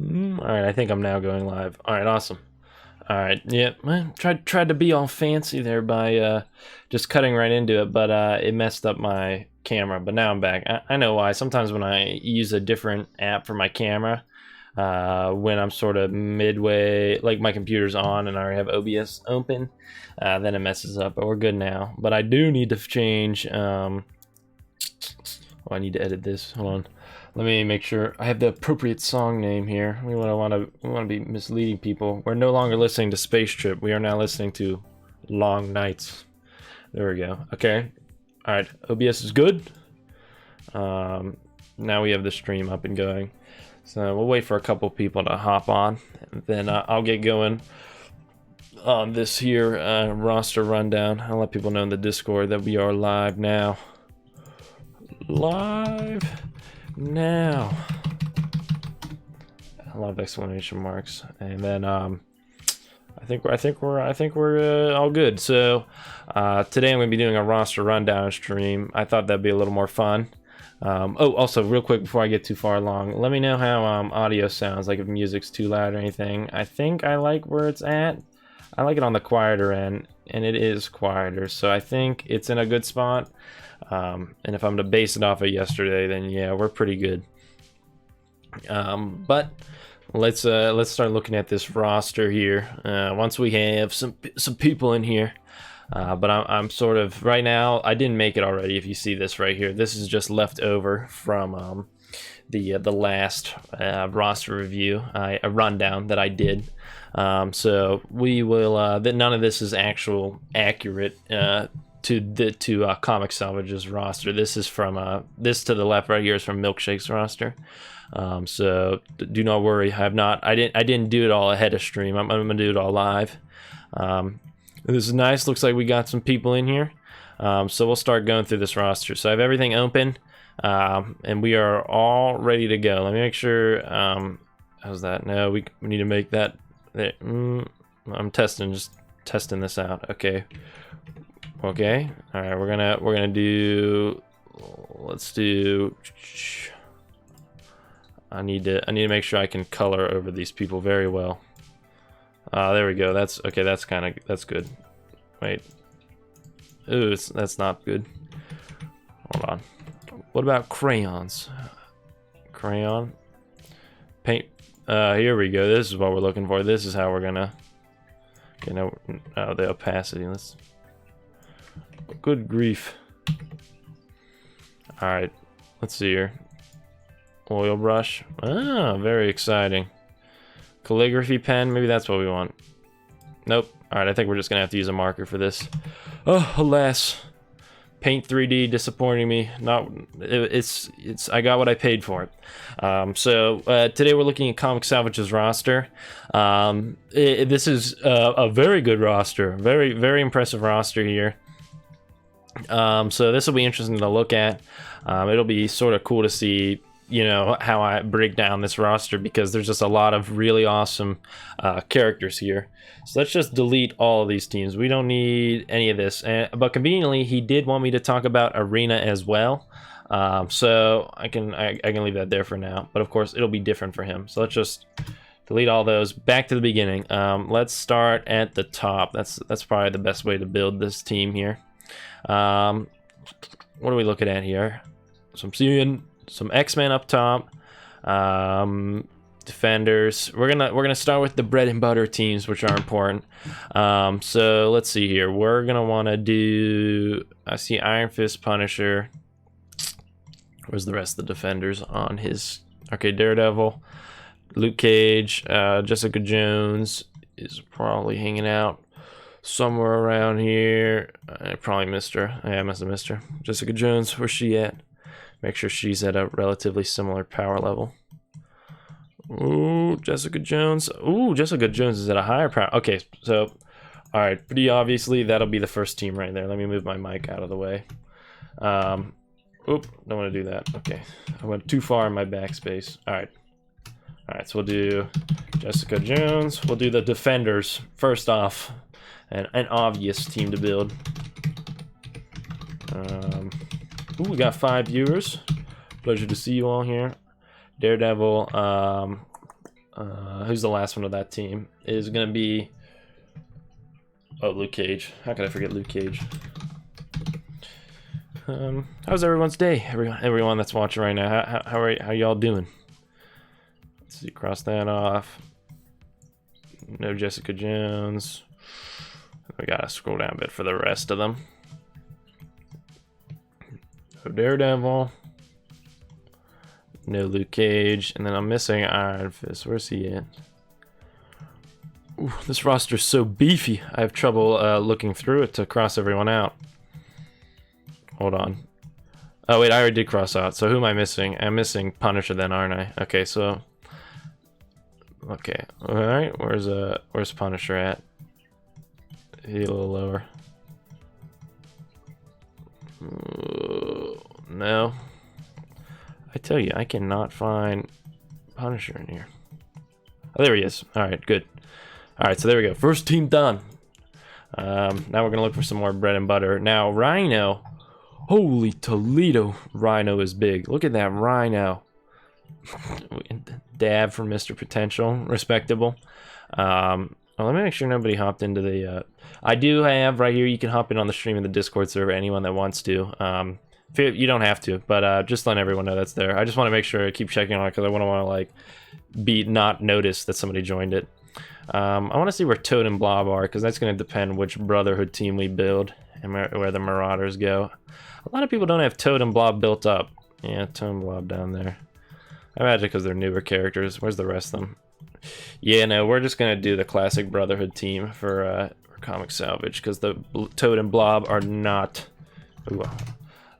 All right, I think I'm now going live. All right, awesome. All right, yeah, tried to be all fancy there by just cutting right into it, but it messed up my camera. But now I'm back. I know why. Sometimes when I use a different app for my camera, when I'm sort of midway, like my computer's on and I already have OBS open, then it messes up. But we're good now. But I do need to change. Oh, I need to edit this. Hold on. Let me make sure I have the appropriate song name here. We want to be misleading people. We're no longer listening to Space Trip. We are now listening to Long Nights. There we go. Okay. All right. OBS is good. Now we have the stream up and going. So we'll wait for a couple people to hop on, and then I'll get going on this here roster rundown. I'll let people know in the Discord that we are live now. Live now. A lot of exclamation marks, and then I think we're all good. So today I'm going to be doing a roster rundown stream. I thought that'd be a little more fun. Oh, also real quick before I get too far along, let me know how audio sounds, like if music's too loud or anything. I think I like where it's at. I like it on the quieter end, and it is quieter, so I think it's in a good spot. And if I'm to base it off of yesterday, then yeah, we're pretty good. But let's start looking at this roster here. Once we have some people in here. But I'm sort of right now. I didn't make it already. If you see this right here, this is just left over from the last roster review, a rundown that I did. So we will. None of this is accurate to Comic Salvage's roster. This is from this to the left right here is from Milkshake's roster. So do not worry. I didn't do it all ahead of stream. I'm gonna do it all live. This is nice. Looks like we got some people in here. So we'll start going through this roster. So I have everything open, and we are all ready to go. Let me make sure. How's that? No, we need to make that. I'm just testing this out. Okay. Okay. All right. We're gonna do. Let's do. I need to make sure I can color over these people very well. There we go. That's okay. That's good. Wait. Ooh, that's not good. Hold on. What about crayons? Crayon. Paint. Here we go. This is what we're looking for. This is how we're gonna. Okay, no. Oh, the opacity. Let's. Good grief. All right. Let's see here. Oil brush. Ah, very exciting. Calligraphy pen, maybe that's what we want. Nope. All right, I think we're just gonna have to use a marker for this. Oh, alas. Paint 3D disappointing me. It's I got what I paid for it. So today we're looking at Comic Salvage's roster. This is a very good roster. Very, very impressive roster here. So this will be interesting to look at. It'll be sort of cool to see, you know, how I break down this roster, because there's just a lot of really awesome characters here. So let's just delete all of these teams. We don't need any of this. But conveniently, he did want me to talk about Arena as well. So I can leave that there for now. But of course, it'll be different for him. So let's just delete all those. Back to the beginning. Let's start at the top. That's probably the best way to build this team here. What are we looking at here? So I'm seeing some X-Men up top, defenders. We're gonna start with the bread and butter teams, which are important. So let's see here. We're gonna want to do. I see Iron Fist, Punisher. Where's the rest of the defenders on his? Okay, Daredevil, Luke Cage, Jessica Jones is probably hanging out somewhere around here. I probably missed her. I must have missed her. Jessica Jones, where's she at? Make sure she's at a relatively similar power level. Ooh, Jessica Jones. Ooh, Jessica Jones is at a higher power. Okay, so, all right, pretty obviously that'll be the first team right there. Let me move my mic out of the way. Oop, don't want to do that. Okay, I went too far in my backspace. All right, so we'll do Jessica Jones. We'll do the defenders first off. An obvious team to build. Ooh, we got 5 viewers. Pleasure to see you all here. Daredevil. who's the last one of that team, is gonna be, oh, Luke Cage. How could I forget Luke Cage? How's everyone's day? Everyone that's watching right now, how y'all doing? Let's see, cross that off. No Jessica Jones. We gotta scroll down a bit for the rest of them. No Daredevil. No Luke Cage. And then I'm missing Iron Fist. Where's he at? Ooh, this roster's so beefy. I have trouble looking through it to cross everyone out. Hold on. Oh wait, I already did cross out. So who am I missing? I'm missing Punisher then, aren't I? Okay, so... Okay, alright. Where's Punisher at? He a little lower. No. I tell you, I cannot find Punisher in here. Oh, there he is. Alright, good. Alright, so there we go. First team done. Now we're gonna look for some more bread and butter. Now, Rhino. Holy Toledo. Rhino is big. Look at that Rhino. Dab from Mr. Potential. Respectable. Well, let me make sure nobody hopped into the... I do have right here, you can hop in on the stream in the Discord server, anyone that wants to. You don't have to, but just letting everyone know that's there. I just want to make sure I keep checking on it because I wouldn't want to like not notice that somebody joined it. I want to see where Toad and Blob are because that's going to depend which Brotherhood team we build and where the Marauders go. A lot of people don't have Toad and Blob built up. Yeah, Toad and Blob down there. I imagine because they're newer characters. Where's the rest of them? Yeah, no, we're just going to do the classic Brotherhood team for Comic Salvage because the Toad and Blob are not... Ooh.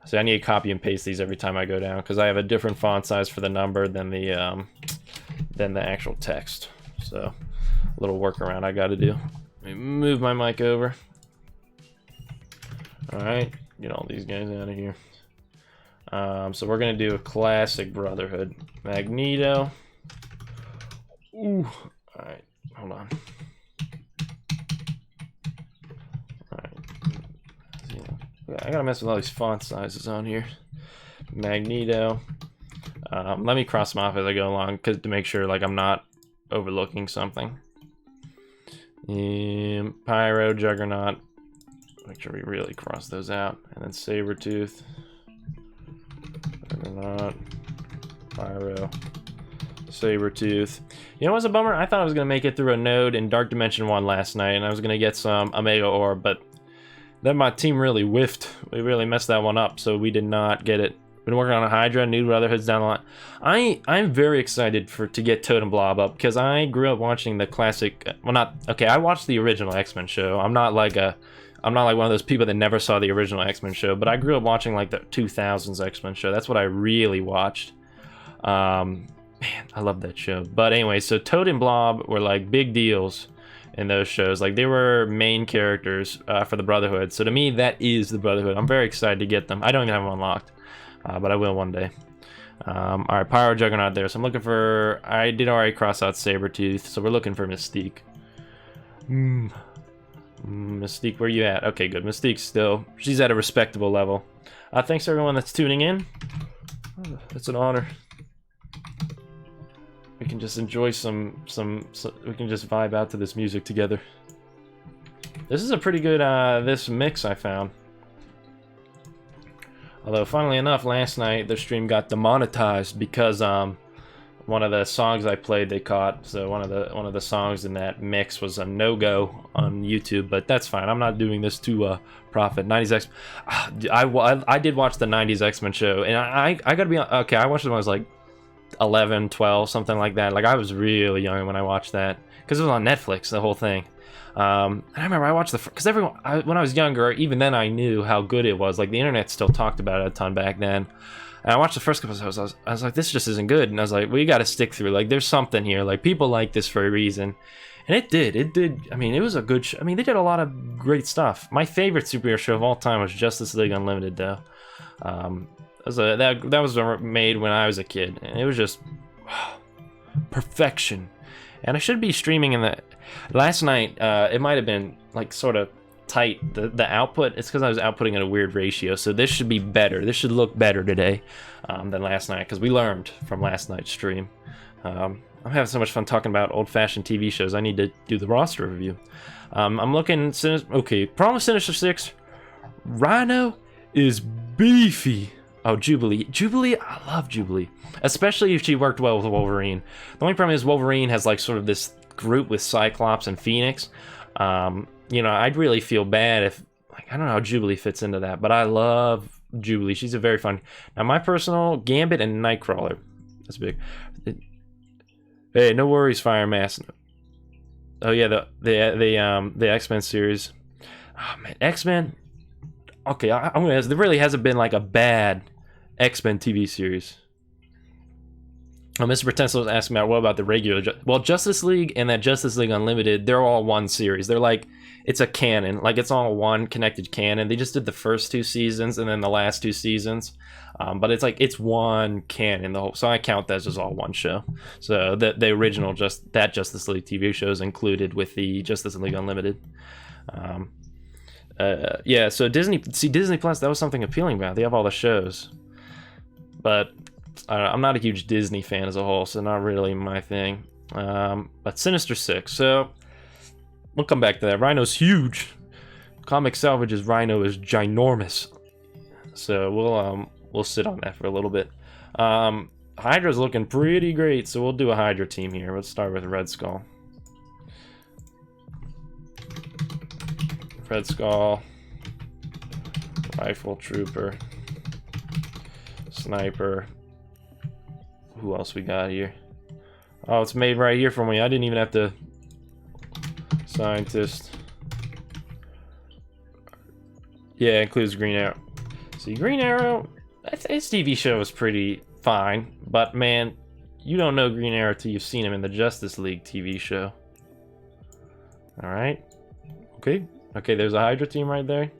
So I need to copy and paste these every time I go down because I have a different font size for the number than the actual text. So a little workaround I got to do. Let me move my mic over. All right, get all these guys out of here. So we're gonna do a classic Brotherhood. Magneto. Ooh. All right, hold on. I gotta mess with all these font sizes on here. Magneto. Let me cross them off as I go along, to make sure like I'm not overlooking something. Pyro, Juggernaut. Make sure we really cross those out. And then Sabretooth. Juggernaut. Pyro. Sabretooth. You know what's a bummer? I thought I was gonna make it through a node in Dark Dimension 1 last night, and I was gonna get some Omega Orb, but then my team really whiffed. We really messed that one up, so we did not get it. Been working on a Hydra, new Brotherhoods down the line. I'm very excited to get Toad and Blob up because I grew up watching the classic. Well, not okay. I watched the original X-Men show. I'm not like one of those people that never saw the original X-Men show, but I grew up watching like the 2000s X-Men show. That's what I really watched. Man, I love that show. But anyway, so Toad and Blob were like big deals in those shows. Like they were main characters for the Brotherhood. So to me, that is the Brotherhood. I'm very excited to get them. I don't even have them unlocked, but I will one day. All right, Pyro, Juggernaut there. So I'm looking for. I did already cross out Sabretooth, so we're looking for Mystique. Mystique, where you at? Okay, good. Mystique still. She's at a respectable level. Thanks to everyone that's tuning in. It's an honor. We can just enjoy we can just vibe out to this music together. This is a pretty good, this mix I found. Although, funnily enough, last night the stream got demonetized because, one of the songs I played they caught. So one of the songs in that mix was a no-go on YouTube, but that's fine. I'm not doing this to, profit. 90s X... I did watch the 90s X-Men show, and I gotta be... Okay, I watched it when I was like 11, 12, something like that. Like I was really young when I watched that because it was on Netflix, the whole thing. And I remember I watched because when I was younger, even then I knew how good it was. Like the internet still talked about it a ton back then. And I watched the first couple of episodes. I was like, this just isn't good. And I was like, well, you got to stick through. Like there's something here. Like people like this for a reason. And it did. I mean, it was a good show. I mean, they did a lot of great stuff. My favorite superhero show of all time was Justice League Unlimited, though. That was made when I was a kid, and it was just perfection. And I should be streaming in the last night. It might have been like sort of tight, the output. It's because I was outputting at a weird ratio. So this should be better. This should look better today than last night, because we learned from last night's stream. I'm having so much fun talking about old-fashioned TV shows. I need to do the roster review. I'm looking... Okay, problem with Sinister Six. Rhino is beefy. Oh, Jubilee. Jubilee, I love Jubilee. Especially if she worked well with Wolverine. The only problem is Wolverine has like sort of this group with Cyclops and Phoenix. You know, I'd really feel bad if... Like, I don't know how Jubilee fits into that, but I love Jubilee. She's a very fun... Now, my personal, Gambit and Nightcrawler. That's big. Hey, no worries, Fire Mask. Oh yeah, the X-Men series. Oh man, X-Men. Okay, I'm gonna ask, there really hasn't been like a bad X-Men TV series. Oh, Mr. Pretensel was asking about what about the regular? Well, Justice League and that Justice League Unlimited, they're all one series. They're like, it's a canon, like it's all one connected canon. They just did the first 2 seasons and then the last 2 seasons. But it's like, it's one canon, the whole, so I count that as all one show. So the original, that Justice League TV show is included with the Justice League Unlimited. Yeah, so Disney Plus, that was something appealing about. They have all the shows. But I'm not a huge Disney fan as a whole, so not really my thing. But Sinister Six, so we'll come back to that. Rhino's huge. Comic Salvage's Rhino is ginormous. So we'll sit on that for a little bit. Hydra's looking pretty great, so we'll do a Hydra team here. Let's start with Red Skull. Red Skull, Rifle Trooper, Sniper. Who else we got here? Oh, it's made right here for me. I didn't even have to. Scientist. Yeah, it includes Green Arrow. See, Green Arrow, his TV show is pretty fine, but man, you don't know Green Arrow till you've seen him in the Justice League TV show. Alright. Okay. Okay, there's a Hydra team right there.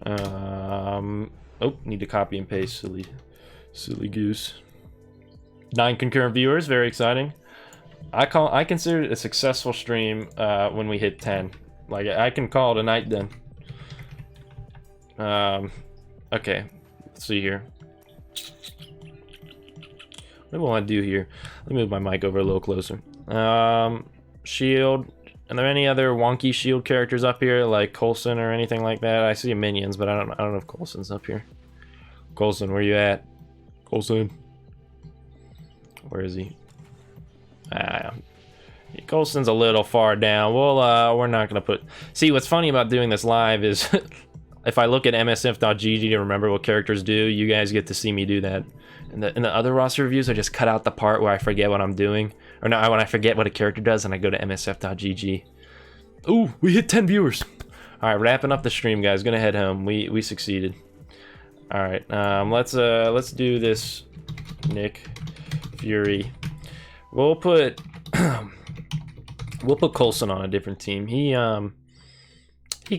Oh, need to copy and paste, silly goose. 9 concurrent viewers, very exciting. I consider it a successful stream when we hit 10. Like, I can call it a night then. Okay, let's see here. What do I want to do here? Let me move my mic over a little closer. Shield. Are there any other wonky Shield characters up here, like Coulson or anything like that? I see Minions, but I don't know if Coulson's up here. Coulson, where you at? Coulson. Where is he? Coulson's a little far down. Well, we're not gonna put... See, what's funny about doing this live is if I look at msf.gg to remember what characters do, you guys get to see me do that. In the other roster reviews, I just cut out the part where I forget what I'm doing. Or no, when I forget what a character does and I go to msf.gg. Ooh, we hit 10 viewers. Alright, wrapping up the stream, guys. Gonna head home. We succeeded. Alright, let's do this. Nick Fury. We'll put Coulson on a different team. He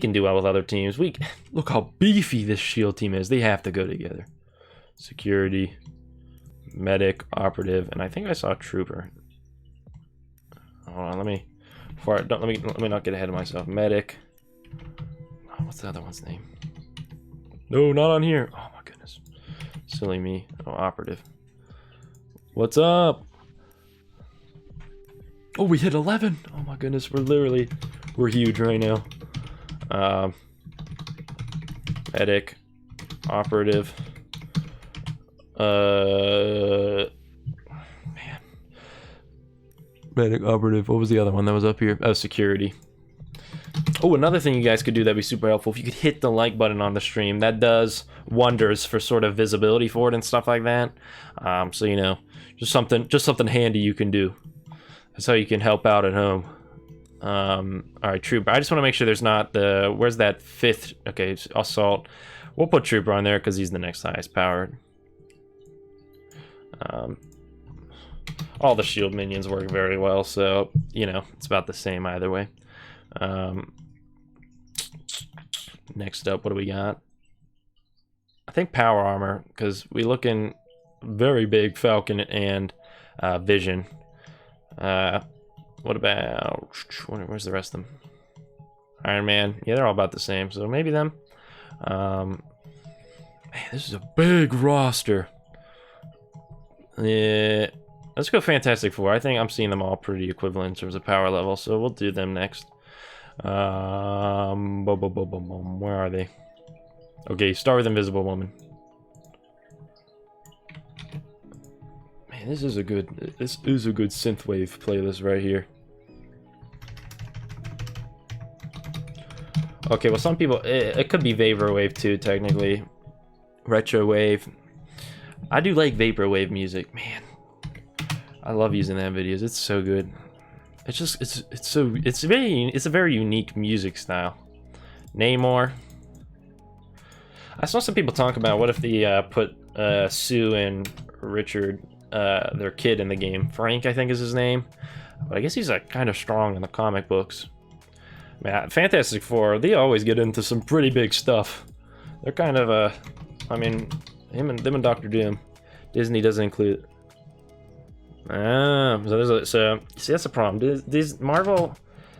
can do well with other teams. Look how beefy this Shield team is. They have to go together. Security, medic, operative, and I think I saw Trooper. Hold on, let me not get ahead of myself. Medic. Oh, what's the other one's name? No, not on here. Oh my goodness. Silly me. Oh, operative. What's up? Oh, we hit 11. Oh my goodness, we're huge right now. Medic, operative. Man. Medic, operative. What was the other one that was up here? Oh, security. Oh, another thing you guys could do that'd be super helpful, if you could hit the like button on the stream. That does wonders for sort of visibility for it and stuff like that. So you know, just something handy you can do. That's how you can help out at home. Alright, Trooper. I just want to make sure there's not the... Where's that 5th? Okay, Assault. We'll put Trooper on there because he's the next highest powered. All the Shield minions work very well, so, you know, it's about the same either way. Next up, what do we got? I think Power Armor, because we look in very big Falcon and Vision. What about... Where's the rest of them? Iron Man. Yeah, they're all about the same, so maybe them. Man, this is a big roster. Yeah, let's go Fantastic Four. I think I'm seeing them all pretty equivalent in terms of power level, so we'll do them next. Where are they? Okay, start with Invisible Woman. Man, this is a good synthwave playlist right here. Okay, well, some people it could be Vaporwave too, technically. Retrowave. I do like Vaporwave music, man. I love using that in videos. It's so good. It's a very unique music style. Namor. I saw some people talk about what if they put Sue and Richard, their kid, in the game. Frank, I think is his name. But I guess he's like kind of strong in the comic books. Man, Fantastic Four, they always get into some pretty big stuff. They're kind of I mean, them and Dr. Doom. Disney doesn't include. So see, that's a problem. These Marvel,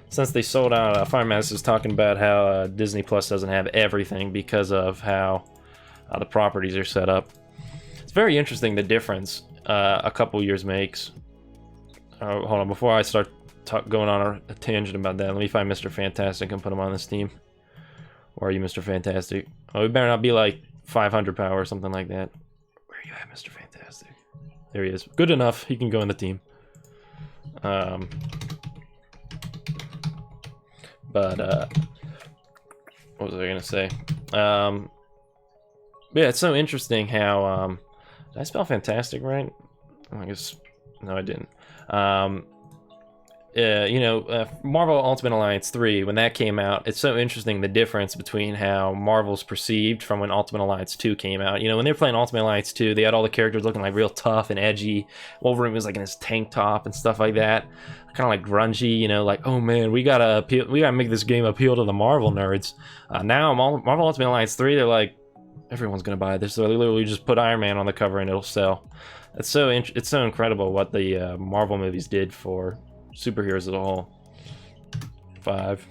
since they sold out, Fire Master's talking about how Disney Plus doesn't have everything because of how the properties are set up. It's very interesting the difference a couple years makes. Hold on, before I start going on a tangent about that, let me find Mr. Fantastic and put him on this team. Or are you Mr. Fantastic? Oh, we better not be like 500 power or something like that. Where are you at, Mr. Fantastic? There he is. Good enough. He can go in the team. But what was I gonna say? Yeah, it's so interesting how did I spell fantastic right? I guess no, I didn't. Marvel Ultimate Alliance 3, when that came out, it's so interesting the difference between how Marvel's perceived from when Ultimate Alliance 2 came out. You know, when they were playing Ultimate Alliance 2, they had all the characters looking like real tough and edgy. Wolverine was like in his tank top and stuff like that, kind of like grungy. You know, like, oh man, we gotta make this game appeal to the Marvel nerds. Now Marvel Ultimate Alliance 3, they're like, everyone's gonna buy this. So they literally just put Iron Man on the cover and it'll sell. It's so incredible what the Marvel movies did for superheroes as a whole. 5.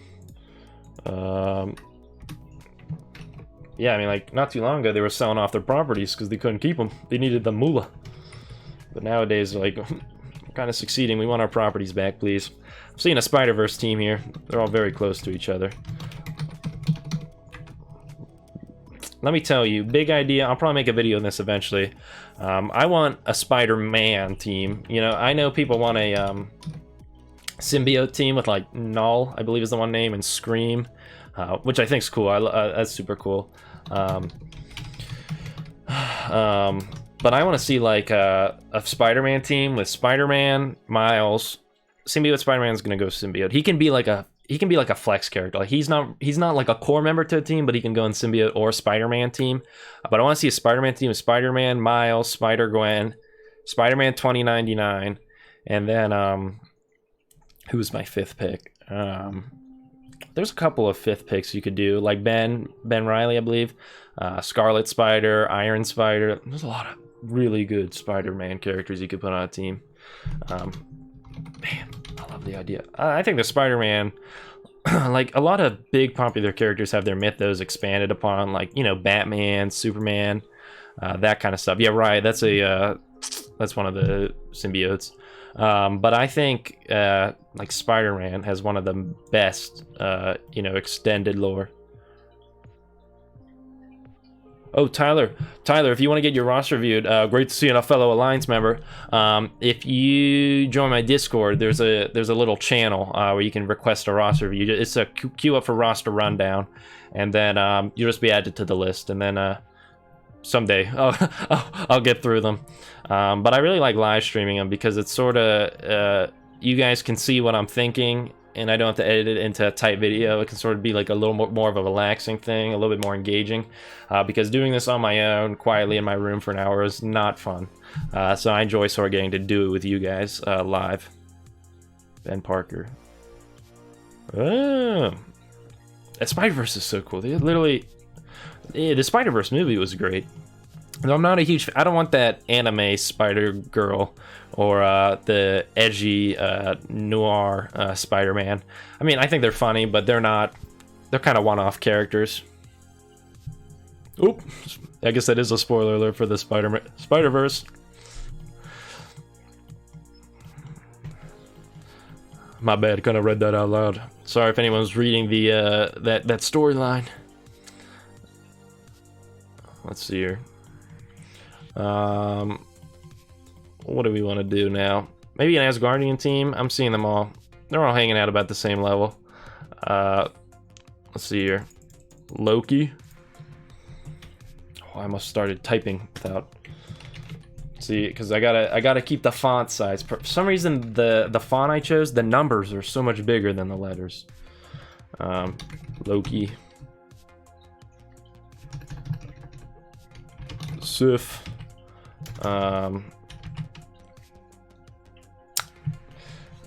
Yeah, I mean, like, not too long ago they were selling off their properties because they couldn't keep them. They needed the moolah. But nowadays, like, kind of succeeding. We want our properties back, please. I'm seeing a Spider-Verse team here. They're all very close to each other. Let me tell you, big idea. I'll probably make a video on this eventually. I want a Spider-Man team. You know, I know people want a symbiote team with like Null, I believe is the one name, and Scream, which I think is cool. That's super cool. But I want to see like a Spider-Man team with Spider-Man, Miles. Symbiote Spider-Man is gonna go symbiote. He can be like a flex character. Like he's not like a core member to a team, but he can go in symbiote or Spider-Man team. But I want to see a Spider-Man team with Spider-Man, Miles, Spider-Gwen, Spider-Man 2099, and then who's my 5th pick? There's a couple of 5th picks you could do, like Ben Reilly, I believe, Scarlet Spider, Iron Spider. There's a lot of really good Spider-Man characters you could put on a team. Man, I love the idea. I think the Spider-Man, like a lot of big popular characters have their mythos expanded upon, like, you know, Batman, Superman, that kind of stuff. Yeah, right. That's one of the symbiotes. But I think like Spider-Man has one of the best, extended lore. Oh, Tyler, if you want to get your roster viewed, great to see a fellow Alliance member. If you join my Discord, there's a little channel where you can request a roster view. It's a queue up for roster rundown, and then you'll just be added to the list, and then someday I'll get through them. But I really like live streaming them because it's sort of you guys can see what I'm thinking, and I don't have to edit it into a tight video. It can sort of be like a little more of a relaxing thing, a little bit more engaging, because doing this on my own, quietly in my room for an hour is not fun. So I enjoy sort of getting to do it with you guys live. Ben Parker. Oh. Spider-Verse is so cool. They literally... Yeah, the Spider-Verse movie was great. I'm not a huge... I don't want that anime Spider-Girl or the edgy noir Spider-Man. I mean, I think they're funny, but they're not they're kind of one-off characters. Oop, I guess that is a spoiler alert for the Spider-Verse. My bad, kind of read that out loud. Sorry if anyone's reading the that storyline. Let's see here. What do we want to do now? Maybe an Asgardian team. I'm seeing them all. They're all hanging out about the same level. Let's see here. Loki. Oh, I almost started typing without. See, because I gotta keep the font size. For some reason, the font I chose, the numbers are so much bigger than the letters. Loki. Sif.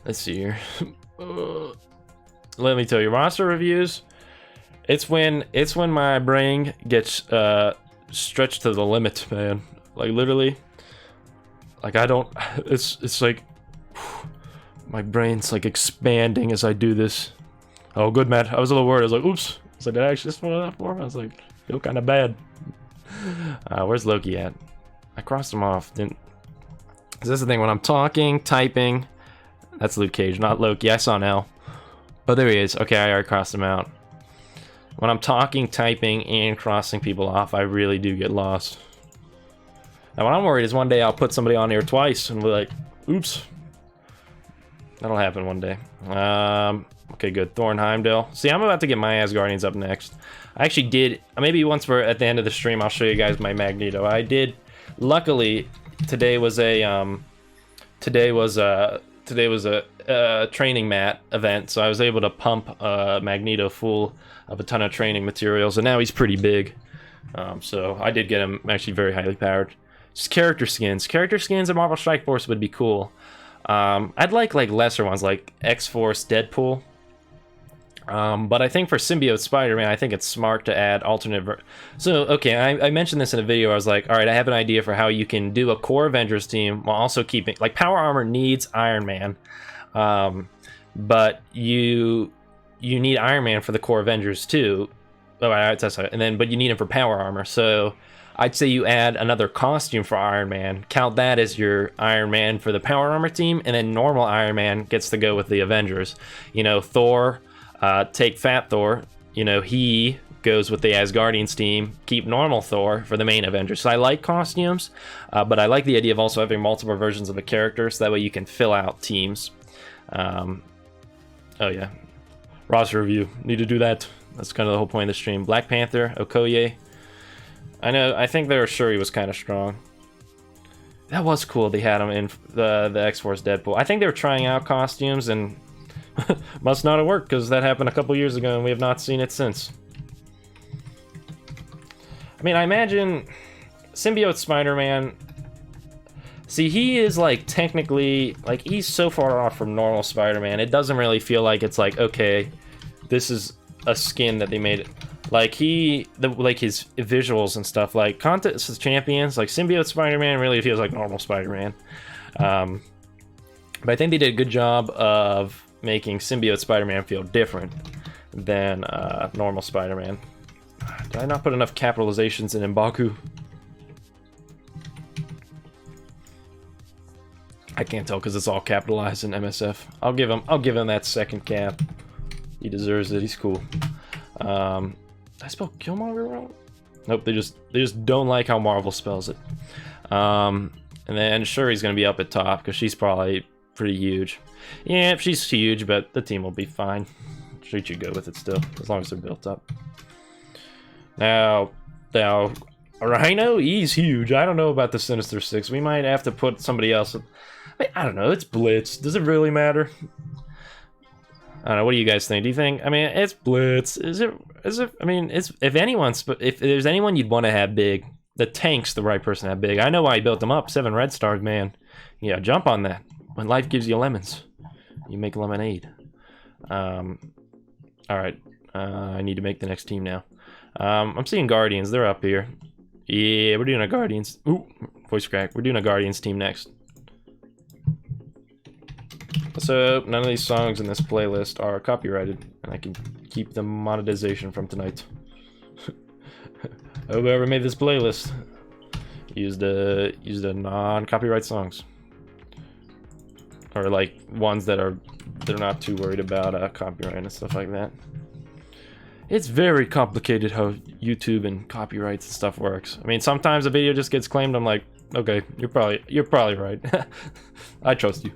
Let's see here. Let me tell you, roster reviews. It's when my brain gets stretched to the limit, man. Like literally. Like I don't. It's like my brain's like expanding as I do this. Oh, good, Matt. I was a little worried. I was like, oops. I was like, did I actually spoil that for him? I was like, feel kind of bad. Where's Loki at? I crossed him off. Didn't. Is this the thing? When I'm talking, typing, that's Luke Cage, not Loki. I saw an L. Oh, there he is. Okay, I already crossed him out. When I'm talking, typing, and crossing people off, I really do get lost. Now, what I'm worried is one day I'll put somebody on here twice and be like, oops. That'll happen one day. Okay, good. Thor and Heimdall. See, I'm about to get my Asgardians up next. I actually did. Maybe once we're at the end of the stream, I'll show you guys my Magneto. I did. Luckily, today was a training mat event, so I was able to pump Magneto full of a ton of training materials, and now he's pretty big. So I did get him actually very highly powered. Just character skins. Character skins in Marvel Strike Force would be cool. I'd like lesser ones like X-Force, Deadpool. But I think for Symbiote Spider-Man, I think it's smart to add alternate. So, okay, I mentioned this in a video. I was like, all right, I have an idea for how you can do a core Avengers team while also keeping, like, Power Armor needs Iron Man, but you need Iron Man for the core Avengers too. Oh, and then, but you need him for Power Armor. So, I'd say you add another costume for Iron Man. Count that as your Iron Man for the Power Armor team, and then normal Iron Man gets to go with the Avengers. You know, Thor. Take Fat Thor, you know, he goes with the Asgardians team. Keep normal Thor for the main Avengers. So I like costumes, but I like the idea of also having multiple versions of a character, so that way you can fill out teams. Oh yeah, roster review. Need to do that. That's kind of the whole point of the stream. Black Panther, Okoye. I think they were sure he was kind of strong. That was cool. They had him in the X-Force Deadpool. I think they were trying out costumes and. Must not have worked, because that happened a couple years ago and we have not seen it since. I mean, I imagine Symbiote Spider-Man. See, he is like technically, like, he's so far off from normal Spider-Man. It doesn't really feel like it's like, okay, this is a skin that they made. Like like his visuals and stuff, like Contest of Champions, like Symbiote Spider-Man really feels like normal Spider-Man. But I think they did a good job of making Symbiote Spider-Man feel different than normal Spider-Man. Did I not put enough capitalizations in M'Baku? I can't tell because it's all capitalized in MSF. I'll give him that second cap. He deserves it. He's cool. Did I spell Killmonger wrong? Nope. They just don't like how Marvel spells it. And then Shuri's gonna be up at top because she's probably pretty huge. Yeah, she's huge, but the team will be fine. Street should go with it still, as long as they're built up. Now, Rhino, he's huge. I don't know about the Sinister Six. We might have to put somebody else. I don't know. It's Blitz. Does it really matter? I don't know. What do you guys think? Do you think? I mean, it's Blitz. Is it? I mean, if there's anyone you'd want to have big, the Tank's the right person to have big. I know why he built them up. 7 red stars, man. Yeah, jump on that. When life gives you lemons, you make lemonade. All right. I need to make the next team now. I'm seeing Guardians. They're up here. Yeah, we're doing a Guardians. Ooh, voice crack. We're doing a Guardians team next. So none of these songs in this playlist are copyrighted, and I can keep the monetization from tonight. Whoever made this playlist used the non-copyright songs, or like ones that they're not too worried about copyright and stuff like that. It's very complicated how YouTube and copyrights and stuff works. I mean, sometimes a video just gets claimed. I'm like, okay, you're probably right. I trust you.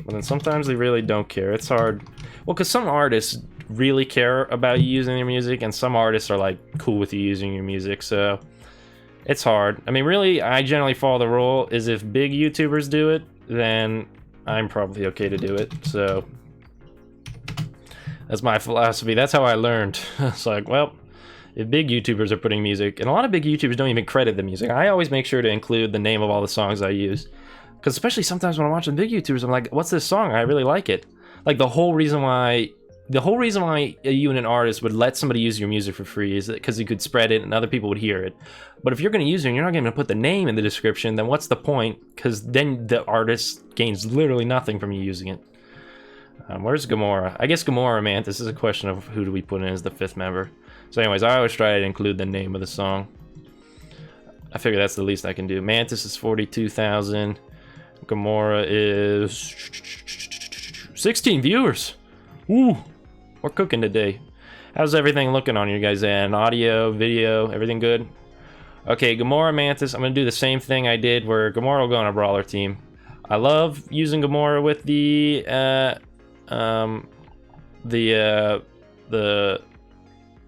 But then sometimes they really don't care. It's hard. Well, because some artists really care about you using their music, and some artists are like cool with you using your music. So it's hard. I mean, really, I generally follow the rule is if big YouTubers do it, then I'm probably okay to do it. So that's my philosophy. That's how I learned. It's like, well, if big YouTubers are putting music, and a lot of big YouTubers don't even credit the music. I always make sure to include the name of all the songs I use. Because especially sometimes when I'm watching big YouTubers, I'm like, what's this song? I really like it. Like the whole reason why you and an artist would let somebody use your music for free is because you could spread it and other people would hear it. But if you're going to use it and you're not going to put the name in the description, then what's the point? Because then the artist gains literally nothing from you using it. Where's Gamora? I guess Gamora, man, this is a question of who do we put in as the 5th member. So anyways, I always try to include the name of the song. I figure that's the least I can do. Mantis is 42,000. Gamora is 16 viewers. Ooh, we're cooking today. How's everything looking on your guys' end? Audio, video, everything good? Okay, Gamora, Mantis. I'm gonna do the same thing I did where Gamora will go on a brawler team. I love using Gamora with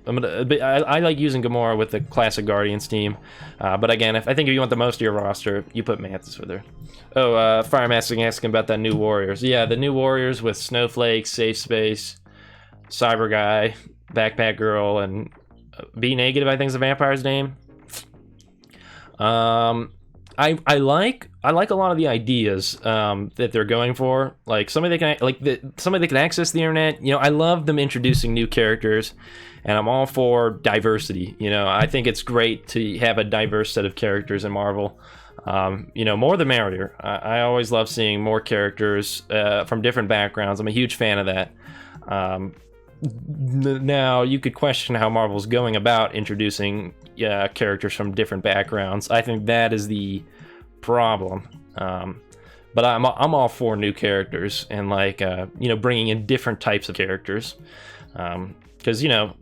I like using Gamora with the classic Guardians team, but again, I think if you want the most of your roster, you put Mantis with her. Oh, Firemaster asking about that new Warriors. Yeah, the new Warriors with Snowflake, Safe Space, Cyber Guy, Backpack Girl, and Be Negative, I think is the vampire's name. I like a lot of the ideas that they're going for. Like somebody that can access the internet. You know, I love them introducing new characters, and I'm all for diversity. You know, I think it's great to have a diverse set of characters in Marvel. You know, more the merrier. I always love seeing more characters from different backgrounds. I'm a huge fan of that. Now, you could question how Marvel's going about introducing characters from different backgrounds. I think that is the problem. But I'm all for new characters and like you know, bringing in different types of characters. Because you know,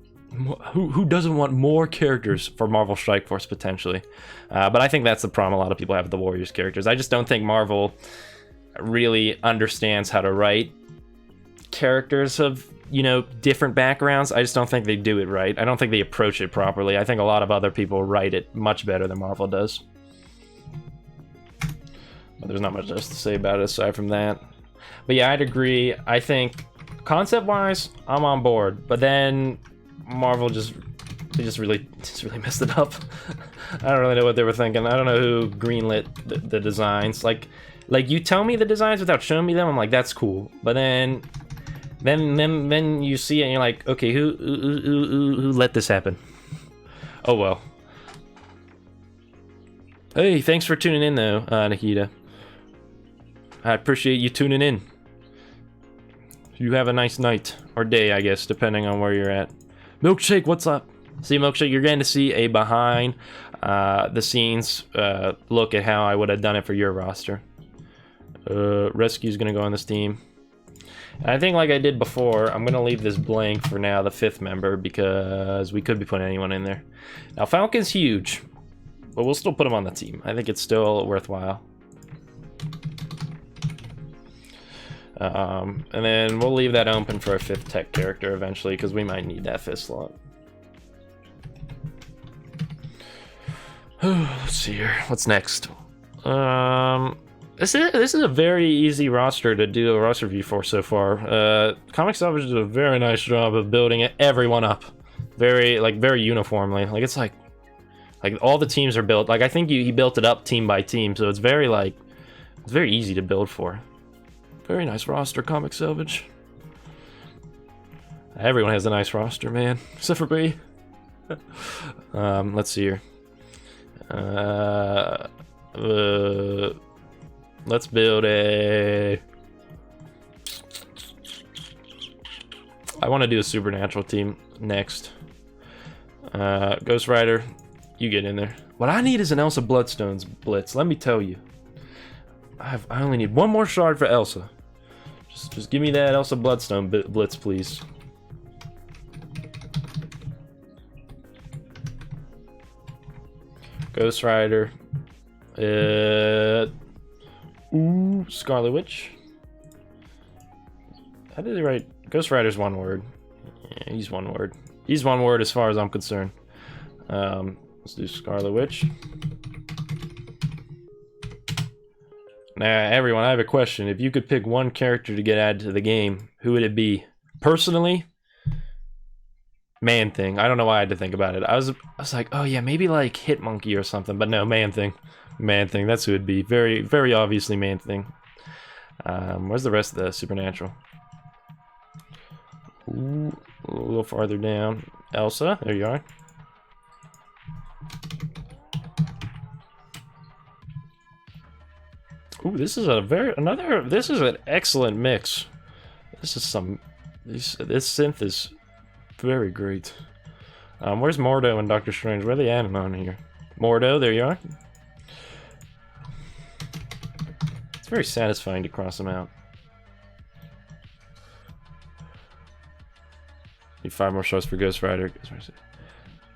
who doesn't want more characters for Marvel Strike Force potentially? But I think that's the problem a lot of people have with the Warriors characters. I just don't think Marvel really understands how to write characters of, you know, different backgrounds. I just don't think they do it right. I don't think they approach it properly. I think a lot of other people write it much better than Marvel does. But there's not much else to say about it aside from that. But yeah, I'd agree. I think concept-wise, I'm on board. But then Marvel just really messed it up. I don't really know what they were thinking. I don't know who greenlit the designs. Like you tell me the designs without showing me them. I'm like, that's cool. But then you see it and you're like, okay, who let this happen? Oh well. Hey, thanks for tuning in though, Nikita. I appreciate you tuning in. You have a nice night or day, I guess, depending on where you're at. Milkshake, what's up? See, Milkshake, you're getting to see a behind the scenes look at how I would have done it for your roster. Rescue's gonna go on this team. And I think like I did before, I'm gonna leave this blank for now, the 5th member, because we could be putting anyone in there. Now Falcon's huge, but we'll still put him on the team. I think it's still worthwhile. And then we'll leave that open for a 5th tech character eventually, because we might need that 5th slot. Let's see here. What's next? This is a very easy roster to do a roster review for so far. Comic Salvage did a very nice job of building everyone up, very uniformly. Like it's like all the teams are built. Like I think he built it up team by team, so it's very easy to build for. Very nice roster, Comic Salvage. Everyone has a nice roster, man, except for me. Let's see here. Let's build a... I want to do a supernatural team next. Ghost Rider, you get in there. What I need is an Elsa Bloodstones blitz. Let me tell you. I only need one more shard for Elsa. Just give me that Elsa Bloodstone blitz, please. Ghost Rider. Ooh, Scarlet Witch. How did they write? Ghost Rider's one word. Yeah, he's one word. He's one word as far as I'm concerned. Let's do Scarlet Witch. Now, everyone, I have a question. If you could pick one character to get added to the game, who would it be? Personally, Man-Thing. I don't know why I had to think about it. I was like, oh yeah, maybe like Hitmonkey or something, but no, Man-Thing. Man-Thing, that's who it'd be. Very, very obviously Man-Thing. Where's the rest of the Supernatural? Ooh, a little farther down. Elsa, there you are. Ooh, this is this is an excellent mix. This is this synth is very great. Where's Mordo and Doctor Strange? Where are they adding on here? Mordo, there you are. It's very satisfying to cross them out. Need 5 more shots for Ghost Rider.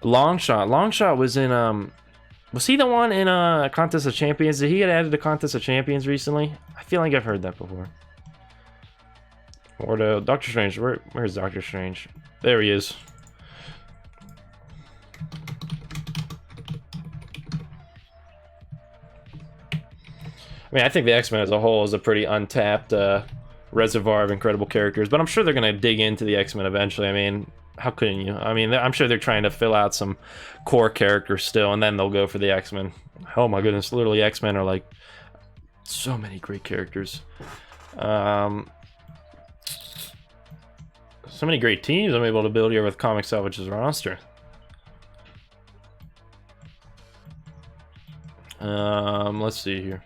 Longshot was in was he the one in Contest of Champions? Did he get added to Contest of Champions recently? I feel like I've heard that before. Mordo, Doctor Strange, where's Doctor Strange? There he is. I mean, I think the X-Men as a whole is a pretty untapped reservoir of incredible characters, but I'm sure they're going to dig into the X-Men eventually. I mean, how couldn't you? I mean, I'm sure they're trying to fill out some core characters still, and then they'll go for the X-Men. Oh my goodness, literally X-Men are like so many great characters. So many great teams I'm able to build here with Comic Salvage's roster. Let's see here.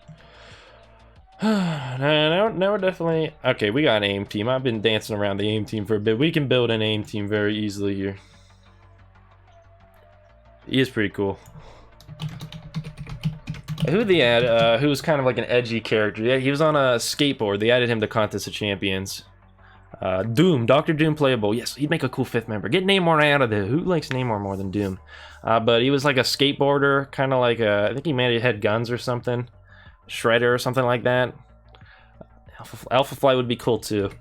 Now we're definitely... Okay, we got an AIM team. I've been dancing around the AIM team for a bit. We can build an AIM team very easily here. He is pretty cool. Who'd they add? Who was kind of like an edgy character? Yeah, he was on a skateboard. They added him to Contest of Champions. Doom, Dr. Doom playable. Yes, he'd make a cool 5th member. Get Namor out of there. Who likes Namor more than Doom? But he was like a skateboarder, kind of like a... I think he maybe had guns or something. Shredder or something like that. Alpha Flight would be cool too.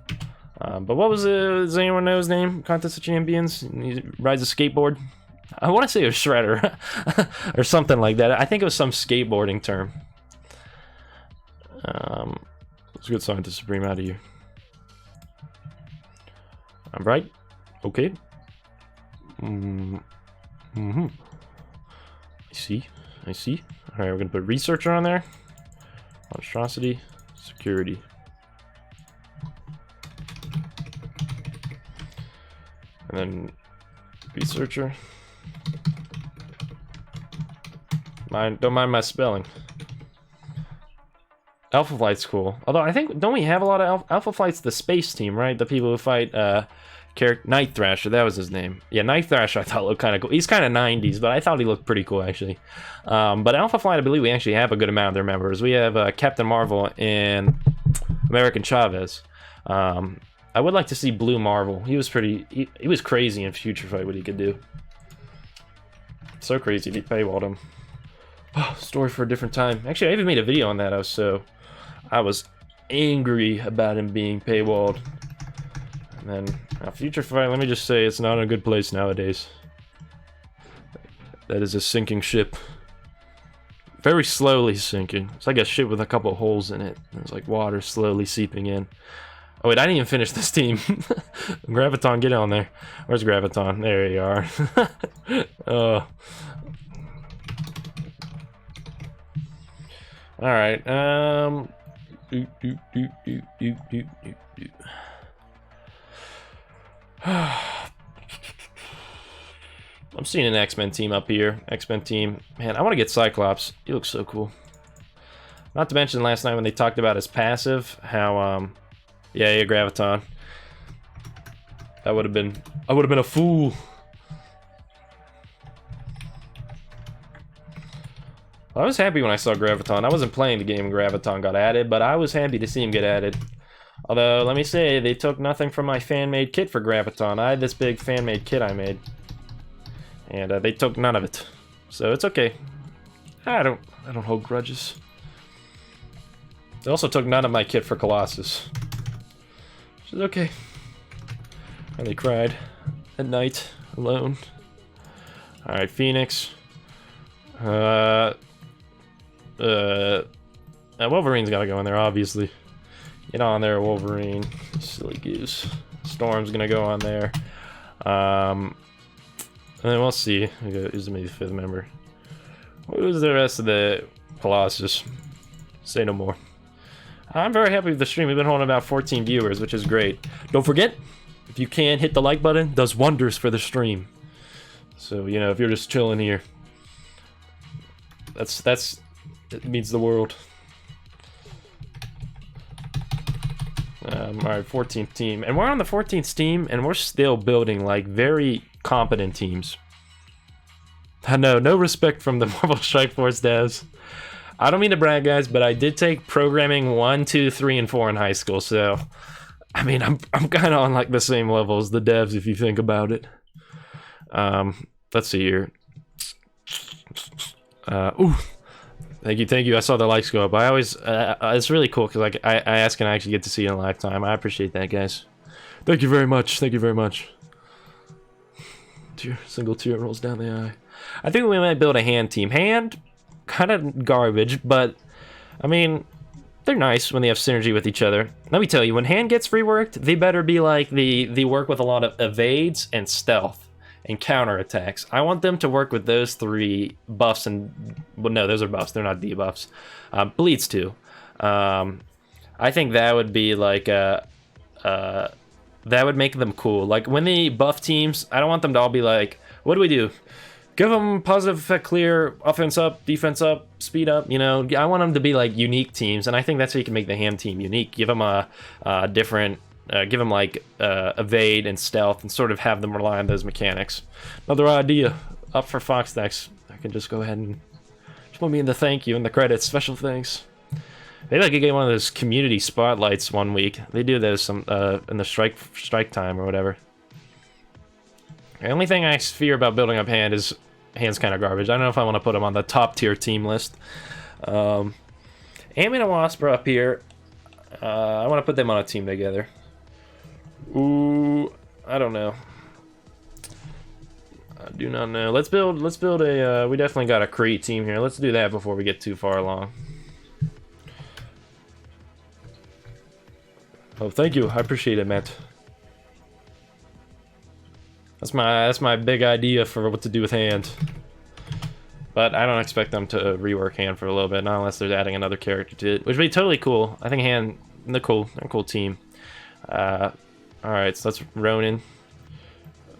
But what was does anyone know his name? Contest of Champions? He rides a skateboard. I want to say it was Shredder or something like that. I think it was some skateboarding term. Let's get Scientist Supreme out of here. I'm right. Okay. I see. I see. All right, we're gonna put Researcher on there. Monstrosity, Security. And then Researcher. Don't mind my spelling. Alpha Flight's cool. Although I think, don't we have a lot of Alpha Flight's the space team, right? The people who fight Night Thrasher, that was his name. Yeah, Night Thrasher I thought looked kind of cool. He's kind of 90s, but I thought he looked pretty cool, actually. But Alpha Flight, I believe we actually have a good amount of their members. We have Captain Marvel and American Chavez. I would like to see Blue Marvel. He was pretty... He was crazy in Future Fight, what he could do. So crazy, they paywalled him. Oh, story for a different time. Actually, I even made a video on that. I was angry about him being paywalled. And then, Future Fight, let me just say, it's not in a good place nowadays. That is a sinking ship. Very slowly sinking. It's like a ship with a couple holes in it. There's like water slowly seeping in. Oh wait, I didn't even finish this team. Graviton, get on there. Where's Graviton? There you are. Oh. Alright, I'm seeing an X-Men team up here. X-Men team. Man, I want to get Cyclops. He looks so cool. Not to mention last night when they talked about his passive, how, yeah, Graviton. I would have been a fool. I was happy when I saw Graviton. I wasn't playing the game when Graviton got added, but I was happy to see him get added. Although, let me say, they took nothing from my fan-made kit for Graviton. I had this big fan-made kit I made. And they took none of it. So it's okay. I don't hold grudges. They also took none of my kit for Colossus. Which is okay. And they cried at night, alone. Alright, Phoenix. Wolverine's gotta go in there, obviously. Get on there, Wolverine. Silly goose. Storm's gonna go on there. And then we'll see. Who's maybe the 5th member? Who's the rest of the Colossus? Say no more. I'm very happy with the stream. We've been holding about 14 viewers, which is great. Don't forget, if you can, hit the like button. Does wonders for the stream. So, you know, if you're just chilling here, it means the world. Alright, 14th team. And we're on the 14th team, and we're still building, like, very competent teams. I know, no respect from the Marvel Strike Force devs. I don't mean to brag, guys, but I did take programming 1, 2, 3, and 4 in high school, so... I mean, I'm kind of on, like, the same level as the devs, if you think about it. Let's see here. Ooh. Thank you. I saw the likes go up. I always, it's really cool, because, like, I ask and I actually get to see it in lifetime. I appreciate that, guys. Thank you very much. Thank you very much. Single tear rolls down the eye. I think we might build a hand team. Hand... kind of garbage, but I mean, they're nice when they have synergy with each other. Let me tell you, when hand gets reworked, they better be like the work with a lot of evades and stealth and counterattacks. I want them to work with those 3 buffs and, well, no, those are buffs, they're not debuffs. Bleeds too. I think that would be like that would make them cool. Like when they buff teams, I don't want them to all be like, what do we do? Give them positive effect clear, offense up, defense up, speed up, you know. I want them to be like unique teams, and I think that's how you can make the hand team unique. Give them a different, give them like evade and stealth, and sort of have them rely on those mechanics. Another idea up for Fox next. I can just go ahead and just put me in the thank you and the credits. Special thanks. Maybe I could get one of those community spotlights one week. They do those some in the strike time or whatever. The only thing I fear about building up hand is hand's kind of garbage. I don't know if I want to put him on the top tier team list. Ant-Man and Wasp are up here. I want to put them on a team together. Ooh, I don't know. I do not know. Let's build a. We definitely got a Kree team here. Let's do that before we get too far along. Oh, thank you. I appreciate it, Matt. That's my big idea for what to do with hand. But I don't expect them to rework hand for a little bit, not unless they're adding another character to it, which would be totally cool. I think hand, they're cool. They're a cool team. Alright, so that's Ronin.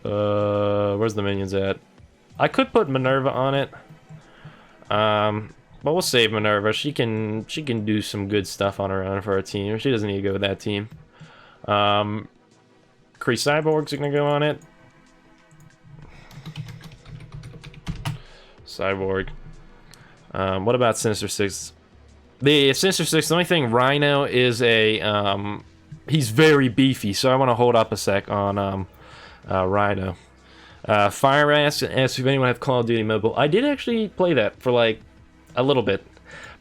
Where's the minions at? I could put Minerva on it. But we'll save Minerva. She can do some good stuff on her own for our team. She doesn't need to go with that team. Kree Cyborgs are gonna go on it. Cyborg. What about Sinister Six? The Sinister Six, the only thing, Rhino is a, he's very beefy, so I want to hold up a sec on, Rhino. Fire asks if anyone have Call of Duty Mobile. I did actually play that for, like, a little bit.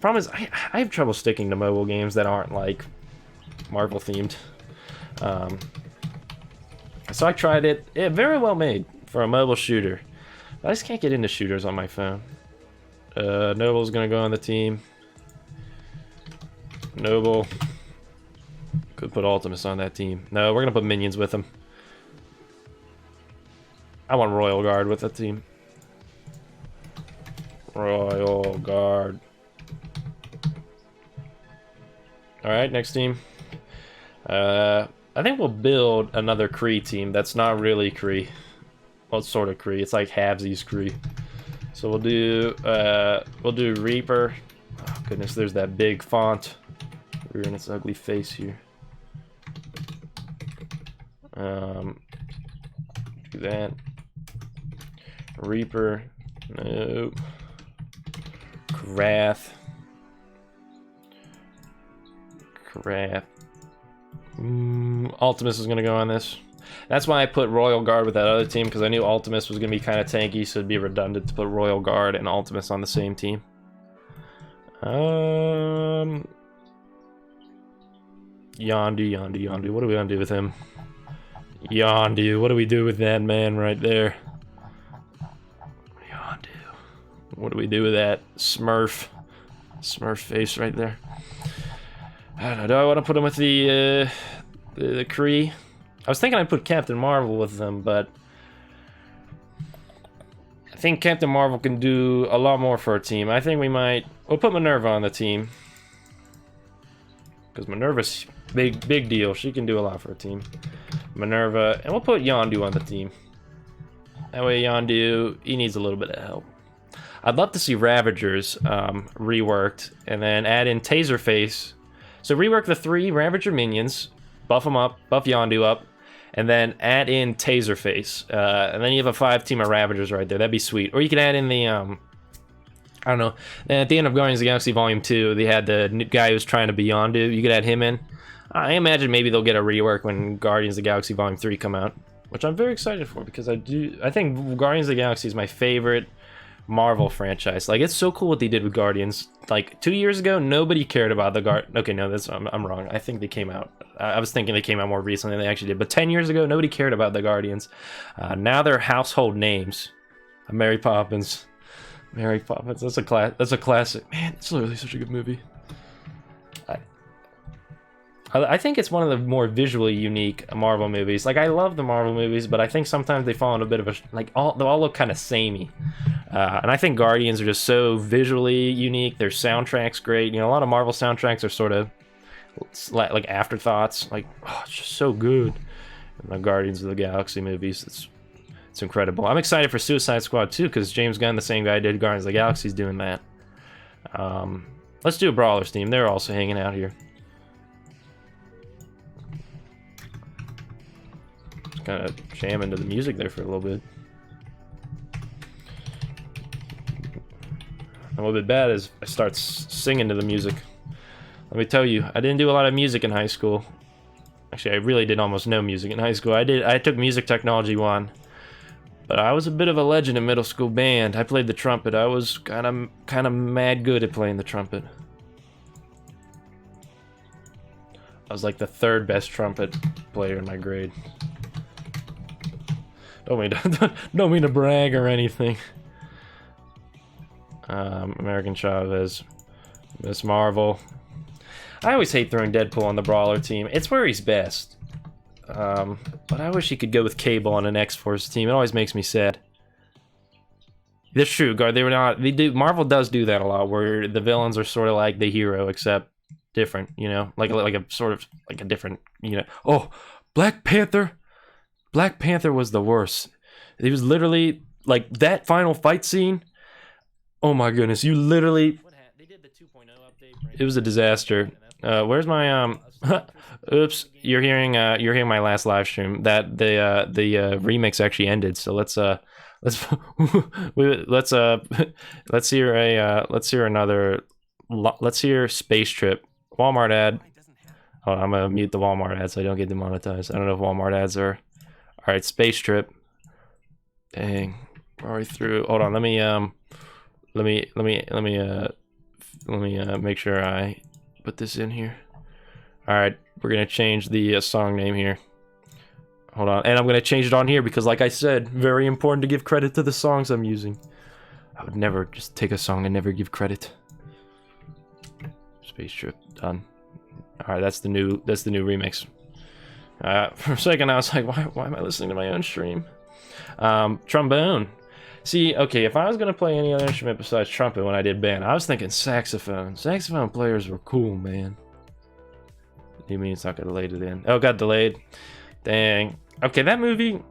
Problem is, I have trouble sticking to mobile games that aren't, like, Marvel-themed. So I tried it. Very well made for a mobile shooter. I just can't get into shooters on my phone. Noble's gonna go on the team. Noble. Could put Ultimus on that team. No, we're gonna put minions with him. I want Royal Guard with the team. Royal Guard. Alright, next team. I think we'll build another Kree team that's not really Kree. Well, it's sort of Kree. It's like halvesies Kree. So we'll do Reaper. Oh goodness, there's that big font rearing its ugly face here. do that. Reaper. Nope. Wrath. Crap. Ultimus is gonna go on this. That's why I put Royal Guard with that other team, because I knew Ultimus was gonna be kind of tanky, so it'd be redundant to put Royal Guard and Ultimus on the same team. Yondu. What are we gonna do with him? Yondu. What do we do with that man right there? Yondu. What do we do with that Smurf face right there? I don't know. Do I want to put him with the Kree? I was thinking I'd put Captain Marvel with them, but I think Captain Marvel can do a lot more for our team. I think we'll put Minerva on the team, because Minerva's big deal. She can do a lot for a team. Minerva, and we'll put Yondu on the team. That way Yondu, he needs a little bit of help. I'd love to see Ravagers reworked, and then add in Taserface. So rework the 3 Ravager minions, buff them up, buff Yondu up, and then add in Taserface. And then you have a 5 team of Ravagers right there. That'd be sweet. Or you can add in the, I don't know, at the end of Guardians of the Galaxy Volume 2, they had the guy who's trying to be Yondu. You could add him in. I imagine maybe they'll get a rework when Guardians of the Galaxy Volume 3 come out, which I'm very excited for, because I think Guardians of the Galaxy is my favorite Marvel franchise. Like, it's so cool what they did with Guardians. Like 2 years ago, nobody cared about the Okay, no, I'm wrong. I think they came out. I was thinking they came out more recently than they actually did. But 10 years ago, nobody cared about the Guardians. Now they're household names. Mary Poppins. Mary Poppins. That's a classic. Man, it's literally such a good movie. I think it's one of the more visually unique Marvel movies. Like, I love the Marvel movies, but I think sometimes they fall in a bit of a... Like, they all look kind of samey. And I think Guardians are just so visually unique. Their soundtrack's great. You know, a lot of Marvel soundtracks are sort of like afterthoughts. Like, oh, it's just so good. And the Guardians of the Galaxy movies, it's incredible. I'm excited for Suicide Squad 2, because James Gunn, the same guy who did Guardians of the Galaxy, is doing that. Let's do a Brawlers team. They're also hanging out here. Kind of jam into the music there for a little bit. A little bit bad as I start singing to the music. Let me tell you, I didn't do a lot of music in high school. Actually, I really did almost no music in high school. I took Music Technology 1, but I was a bit of a legend in middle school band. I played the trumpet. I was kind of mad good at playing the trumpet. I was like the 3rd best trumpet player in my grade. Don't mean to brag or anything. American Chavez, Miss Marvel. I always hate throwing Deadpool on the Brawler team. It's where he's best. But I wish he could go with Cable on an X-Force team. It always makes me sad. That's true, Guard. Marvel does do that a lot, where the villains are sort of like the hero, except different. You know, like a sort of like a different. You know, oh, Black Panther. Black Panther was the worst. It was literally like that final fight scene. Oh my goodness, you literally... They did the 2.0 update. It was a disaster. Where's my oops, you're hearing my last live stream. That the remix actually ended. So let's hear Space Trip. Walmart ad. Oh, I'm gonna mute the Walmart ad so I don't get demonetized. I don't know if Walmart ads are... All right, Space Trip. Dang, we're already through. Hold on, let me make sure I put this in here. All right, we're gonna change the song name here. Hold on, and I'm gonna change it on here because, like I said, very important to give credit to the songs I'm using. I would never just take a song and never give credit. Space Trip done. All right, that's the new remix. For a second, I was like, why am I listening to my own stream? Trombone. See, okay, if I was going to play any other instrument besides trumpet when I did band, I was thinking saxophone. Saxophone players were cool, man. You mean it's not going to delay it in? Oh, it got delayed. Dang. Okay, that movie...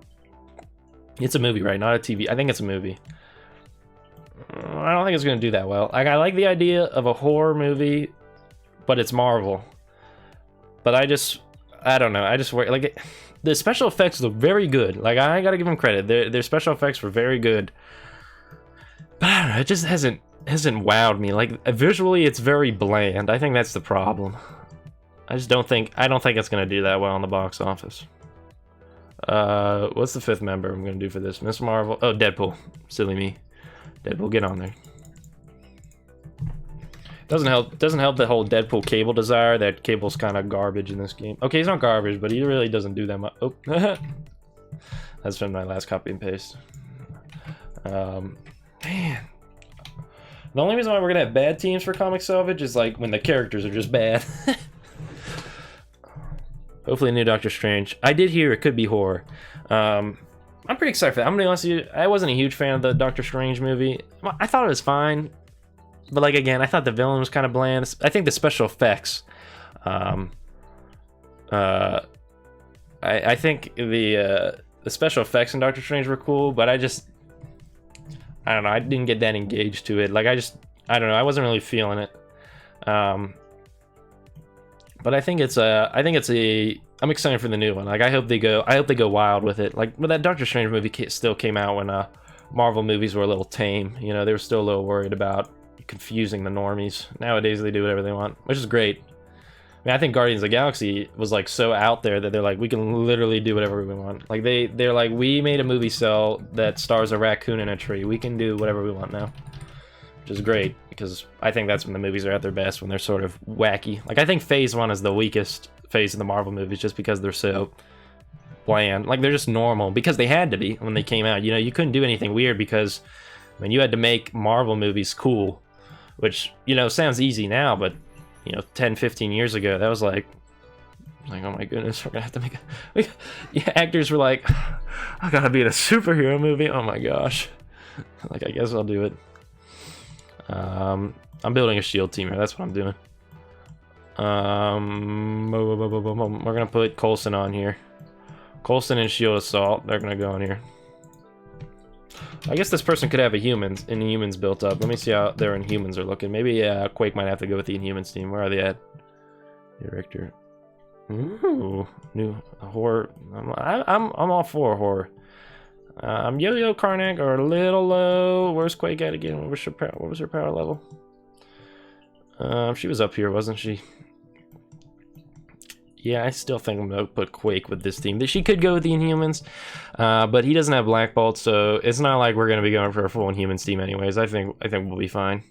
It's a movie, right? Not a TV. I think it's a movie. I don't think it's going to do that well. Like, I like the idea of a horror movie, but it's Marvel. But I don't know. I just worry, like, the special effects look very good. Like, I gotta give them credit. Their special effects were very good. But I don't know, it just hasn't wowed me. Like, visually, it's very bland. I think that's the problem. I don't think it's gonna do that well in the box office. What's the 5th member I'm gonna do for this? Miss Marvel. Oh, Deadpool. Silly me. Deadpool, get on there. Doesn't help the whole Deadpool Cable desire. That Cable's kind of garbage in this game. Okay, he's not garbage, but he really doesn't do that much. Oh, that's from my last copy and paste. Man, the only reason why we're gonna have bad teams for Comic Salvage is like when the characters are just bad. Hopefully, a new Doctor Strange. I did hear it could be horror. I'm pretty excited for that. I'm gonna be honest with you. I wasn't a huge fan of the Doctor Strange movie. I thought it was fine. But like again, I thought the villain was kind of bland. I think the special effects, I think the special effects in Doctor Strange were cool, but I don't know. I didn't get that engaged to it. Like I don't know. I wasn't really feeling it. But I think I'm excited for the new one. Like I hope they go wild with it. Like, but that Doctor Strange movie still came out when Marvel movies were a little tame. You know, they were still a little worried about confusing the normies. Nowadays they do whatever they want, which is great. I mean, I think Guardians of the Galaxy was like so out there that they're like, we can literally do whatever we want. Like they're like, we made a movie cell that stars a raccoon in a tree. We can do whatever we want now, which is great because I think that's when the movies are at their best, when they're sort of wacky. Like I think Phase 1 is the weakest phase of the Marvel movies just because they're so bland. Like they're just normal because they had to be when they came out. You know, you couldn't do anything weird because I mean, you had to make Marvel movies cool. Which, you know, sounds easy now, but, you know, 10, 15 years ago, that was like, oh my goodness, we're gonna have to make yeah, actors were like, I gotta be in a superhero movie, oh my gosh. Like, I guess I'll do it. I'm building a shield team here, that's what I'm doing. We're gonna put Coulson on here. Coulson and Shield Assault, they're gonna go on here. I guess this person could have Inhumans built up. Let me see how their Inhumans are looking. Maybe Quake might have to go with the Inhumans team. Where are they at? Director. Ooh, new horror. I'm all for horror. Yo-Yo Karnak are a little low. Where's Quake at again? What was her power level? She was up here, wasn't she? Yeah, I still think I'm gonna put Quake with this team. She could go with the Inhumans, but he doesn't have Black Bolt, so it's not like we're gonna be going for a full Inhumans team anyways. I think we'll be fine.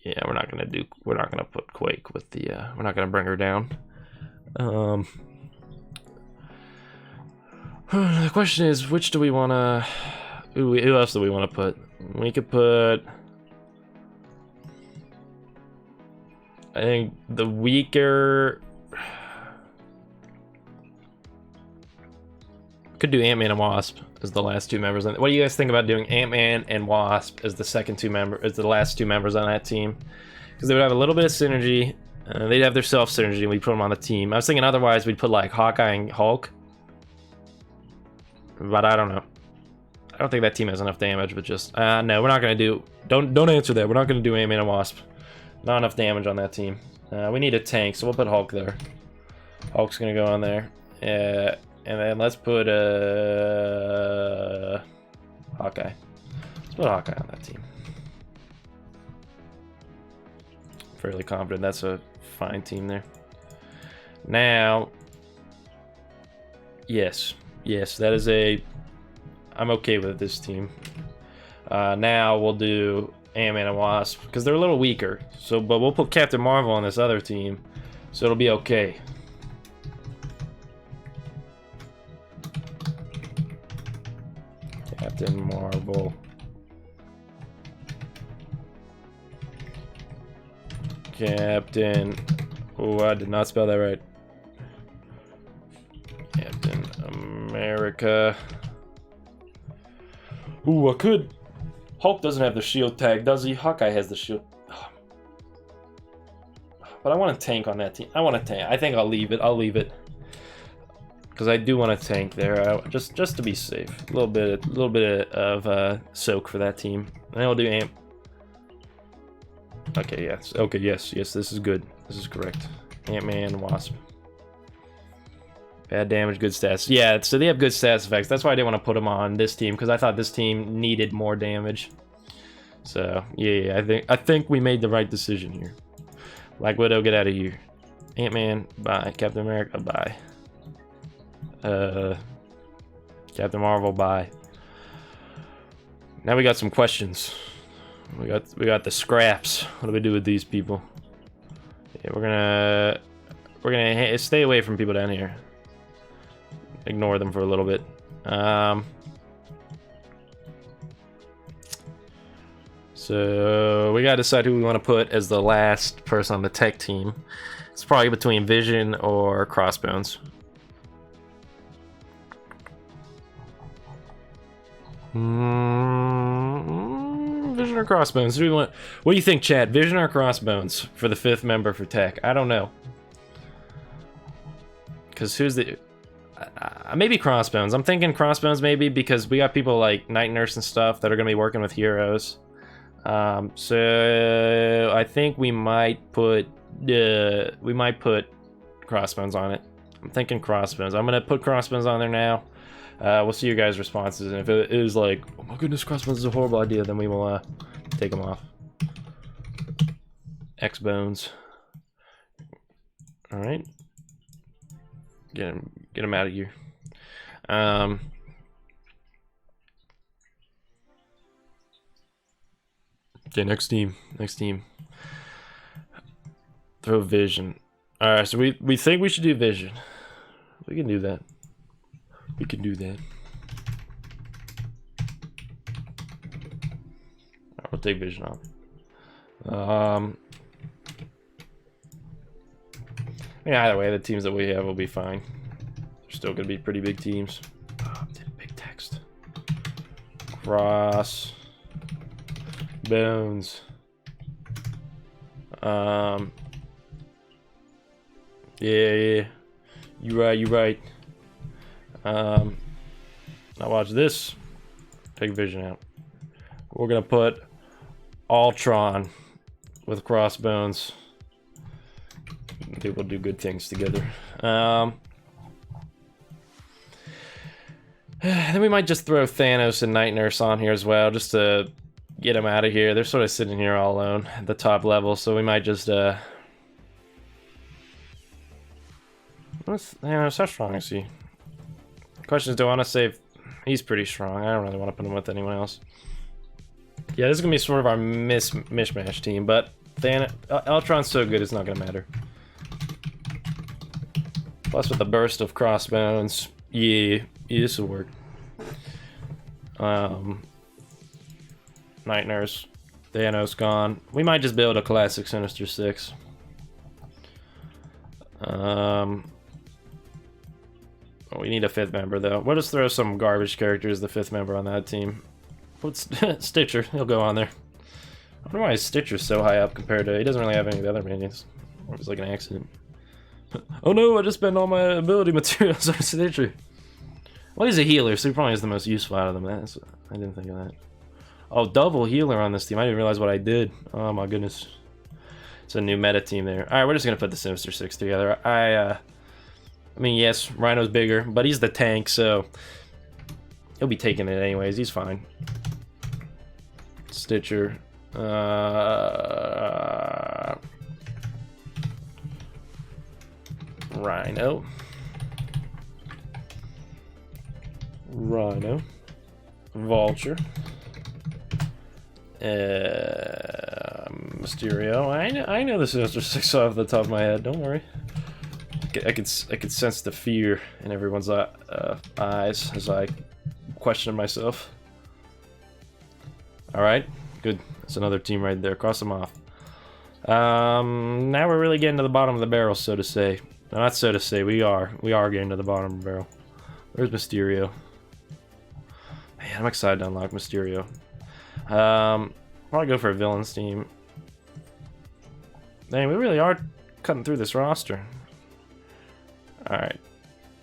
Yeah, we're not gonna put Quake with the we're not gonna bring her down. The question is, which do we wanna who else do we wanna put? We could put, I think the weaker could do Ant-Man and Wasp as the last 2 members. What do you guys think about doing Ant-Man and Wasp as the last 2 members on that team? Because they would have a little bit of synergy. They'd have their self synergy, and we put them on the team. I was thinking otherwise we'd put like Hawkeye and Hulk, but I don't know. I don't think that team has enough damage. But just no, we're not gonna do. Don't answer that. We're not gonna do Ant-Man and Wasp. Not enough damage on that team. We need a tank, so we'll put Hulk there. Hulk's gonna go on there. And then let's put Hawkeye. Let's put Hawkeye on that team. Fairly confident that's a fine team there. Now, yes, that is I'm okay with this team. Now we'll do Ant-Man and Wasp because they're a little weaker. But we'll put Captain Marvel on this other team, so it'll be okay. Captain Marvel. Captain. Oh, I did not spell that right. Captain America. Ooh, I could. Hulk doesn't have the shield tag, does he? Hawkeye has the shield. But I want a tank on that team. I want a tank. I think I'll leave it. Because I do want a tank there, just to be safe. A little bit of soak for that team. And then we'll do Amp. Okay, yes. Okay, yes. This is good. This is correct. Ant-Man, Wasp. Bad damage, good stats. Yeah, so they have good stats effects. That's why I didn't want to put them on this team, because I thought this team needed more damage. So yeah, I think we made the right decision here. Black Widow, get out of here. Ant-Man, bye. Captain America, bye. Captain Marvel, bye. Now we got some questions. We got the scraps. What do we do with these people? Yeah, we're gonna stay away from people down here. Ignore them for a little bit. So we gotta decide who we want to put as the last person on the tech team. It's probably between Vision or Crossbones. Vision or Crossbones? What do you think, Chad? Vision or Crossbones for the 5th member for tech? I don't know. Because who's the... maybe Crossbones. I'm thinking Crossbones maybe because we got people like Night Nurse and stuff that are going to be working with heroes. So I think we might put Crossbones on it. I'm thinking Crossbones. I'm going to put Crossbones on there now. We'll see your guys' responses, and if it is like, oh my goodness, Crossbones is a horrible idea, then we will take them off. X Bones. All right, get him out of here. Okay, next team. Throw Vision. All right, so we think we should do Vision. We can do that. We can do that. Right, we'll take Vision off. Yeah, either way, the teams that we have will be fine. They're still gonna be pretty big teams. Oh, big text. Cross. Bones. Yeah. You right. Now watch this. Take Vision out. We're gonna put Ultron with Crossbones. They will do good things together. Then we might just throw Thanos and Night Nurse on here as well, just to get them out of here. They're sort of sitting here all alone at the top level, so we might just Thanos, how strong is he? Question is, do I want to save? He's pretty strong. I don't really want to put him with anyone else. Yeah, this is gonna be sort of our mishmash team, but Ultron's so good it's not gonna matter. Plus with the burst of Crossbones, yeah, this will work. Night Nurse, Thanos gone. We might just build a classic Sinister Six. We need a 5th member though. We'll just throw some garbage characters, the 5th member on that team. What's Stitcher? He'll go on there. I wonder why Stitcher's so high up compared to... He doesn't really have any of the other minions. Or it was like an accident. Oh no, I just spent all my ability materials on Stitcher. Well, he's a healer, so he probably is the most useful out of them. I didn't think of that. Oh, double healer on this team. I didn't realize what I did. Oh my goodness. It's a new meta team there. Alright, we're just gonna put the Sinister Six together. I mean, yes, Rhino's bigger, but he's the tank, so he'll be taking it anyways. He's fine. Stitcher. Rhino. Vulture. Mysterio. I know the Sinister Six off the top of my head. Don't worry. I could sense the fear in everyone's eyes as I question myself. All right, good. That's another team right there. Cross them off. Now we're really getting to the bottom of the barrel, so to say. No, not so to say. We are getting to the bottom of the barrel. Where's Mysterio? Man, I'm excited to unlock Mysterio. Probably go for a villains team. Dang, we really are cutting through this roster. Alright.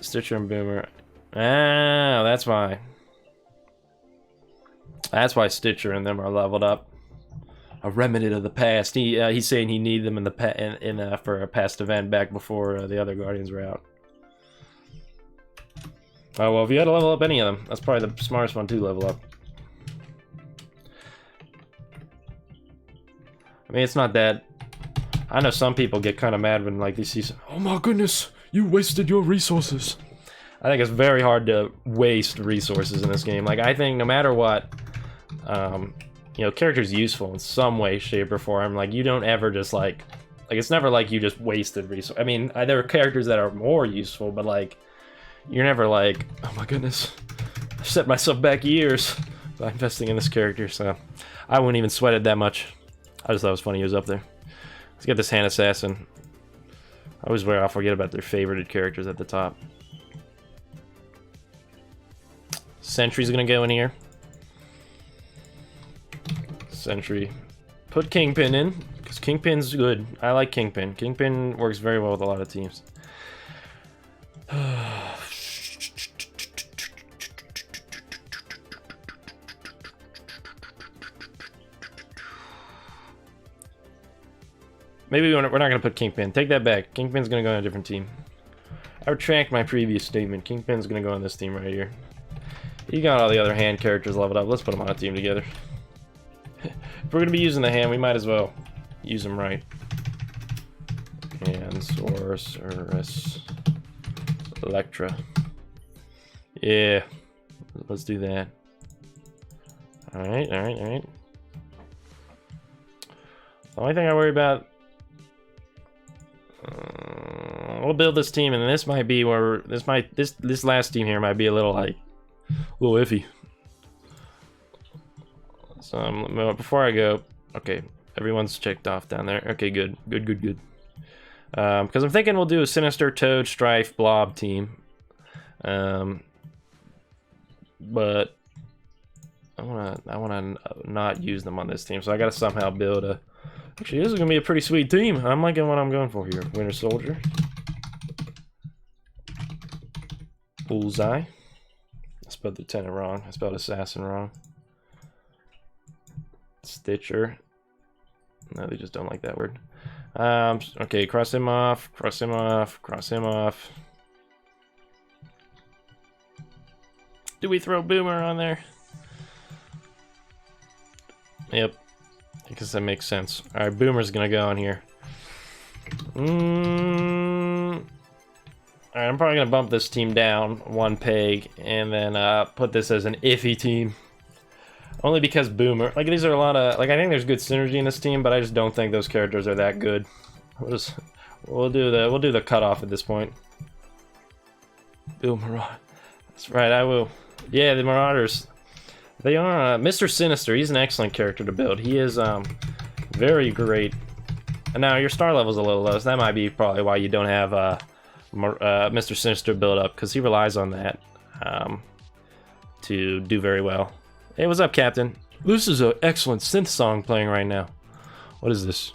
Stitcher and Boomer. Ah, that's why. That's why Stitcher and them are leveled up. A remnant of the past. He's saying he needed them in the for a past event back before the other Guardians were out. Oh, well, if you had to level up any of them, that's probably the smartest one to level up. I mean, it's not that... I know some people get kind of mad when, like, they see some... Oh my goodness, you wasted your resources. I think it's very hard to waste resources in this game. Like, I think no matter what, you know, character's useful in some way, shape, or form. Like, you don't ever just, like, it's never like you just wasted resources. I mean, there are characters that are more useful, but, like, you're never like, oh my goodness, I set myself back years by investing in this character, so I wouldn't even sweat it that much. I just thought it was funny he was up there. Let's get this hand assassin. I always forget about their favorited characters at the top. Sentry's gonna go in here. Sentry. Put Kingpin in, because Kingpin's good. I like Kingpin. Kingpin works very well with a lot of teams. Maybe we're not going to put Kingpin. Take that back. Kingpin's going to go on a different team. I retract my previous statement. Kingpin's going to go on this team right here. He got all the other hand characters leveled up. Let's put them on a team together. If we're going to be using the hand, we might as well use them right. And Sorceress Electra. Yeah. Let's do that. Alright, alright, alright. The only thing I worry about... we'll build this team, and this might be where this last team here might be a little iffy. So before I go, okay, everyone's checked off down there. Okay, good. Because I'm thinking we'll do a Sinister, Toad, Strife, Blob team. But I wanna not use them on this team, so I gotta somehow build a... Actually, this is gonna be a pretty sweet team. I'm liking what I'm going for here. Winter Soldier. Bullseye. I spelled Lieutenant wrong. I spelled Assassin wrong. Stitcher. No, they just don't like that word. Okay, cross him off, cross him off, cross him off. Do we throw Boomer on there? Yep. I guess that makes sense. Alright, Boomer's gonna go on here. Alright, I'm probably gonna bump this team down one peg and then put this as an iffy team. Only because Boomer, like, these are a lot of, like, I think there's good synergy in this team, but I just don't think those characters are that good. We'll do the cutoff at this point. Boomer. That's right, I will. Yeah, the Marauders. They are Mr. Sinister. He's an excellent character to build. He is very great. And now your star level's a little low, so that might be probably why you don't have Mr. Sinister build up, because he relies on that to do very well. Hey, what's up, Captain? This is an excellent synth song playing right now. What is this?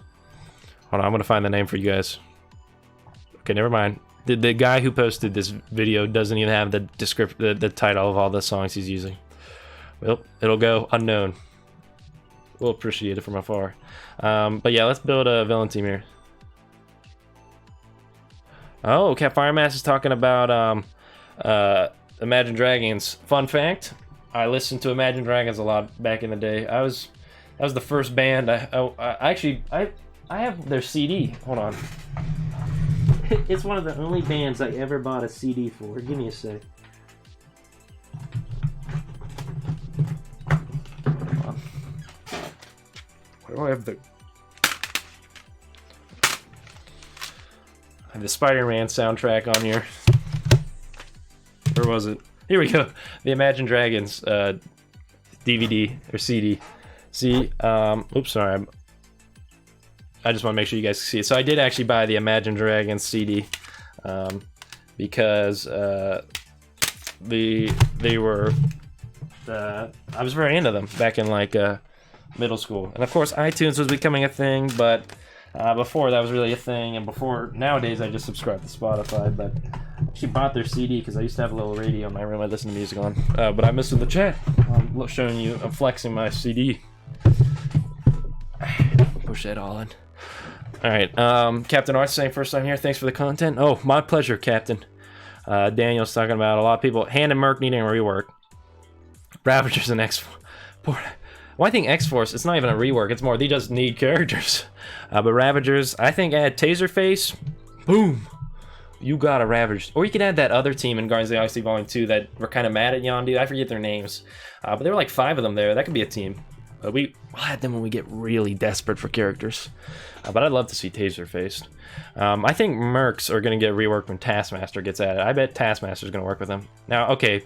Hold on, I'm gonna find the name for you guys. Okay, never mind. The guy who posted this video doesn't even have the the title of all the songs he's using. Well, it'll go unknown. We'll appreciate it from afar. But yeah, let's build a villain team here. Oh, Cat Firemass is talking about Imagine Dragons. Fun fact, I listened to Imagine Dragons a lot back in the day. That was the first band I have their CD. Hold on. It's one of the only bands I ever bought a CD for. Give me a sec. Where do I have the Spider-Man soundtrack on here? Where was it? Here we go. The Imagine Dragons DVD or CD. See, oops, sorry. I just want to make sure you guys can see it. So I did actually buy the Imagine Dragons CD because they were I was very into them back in like middle school, and of course iTunes was becoming a thing, but before that was really a thing, and before nowadays I just subscribe to Spotify. But I actually bought their CD because I used to have a little radio in my room I listened to music on. But I missed in the chat. I'm showing you, I'm flexing my CD. Push that all in. All right, Captain Arts saying first time here. Thanks for the content. Oh, my pleasure, Captain. Daniel's talking about a lot of people. Hand and Merc needing a rework. Ravagers and X. Well, I think X-Force, it's not even a rework. It's more they just need characters. But Ravagers, I think add Taserface. Boom. You got a Ravaged. Or you could add that other team in Guardians of the Galaxy Volume 2 that were kind of mad at Yondu. I forget their names. But there were like 5 of them there. That could be a team. But we'll add them when we get really desperate for characters. But I'd love to see Taserface. I think Mercs are going to get reworked when Taskmaster gets added. I bet Taskmaster's going to work with them. Now, okay.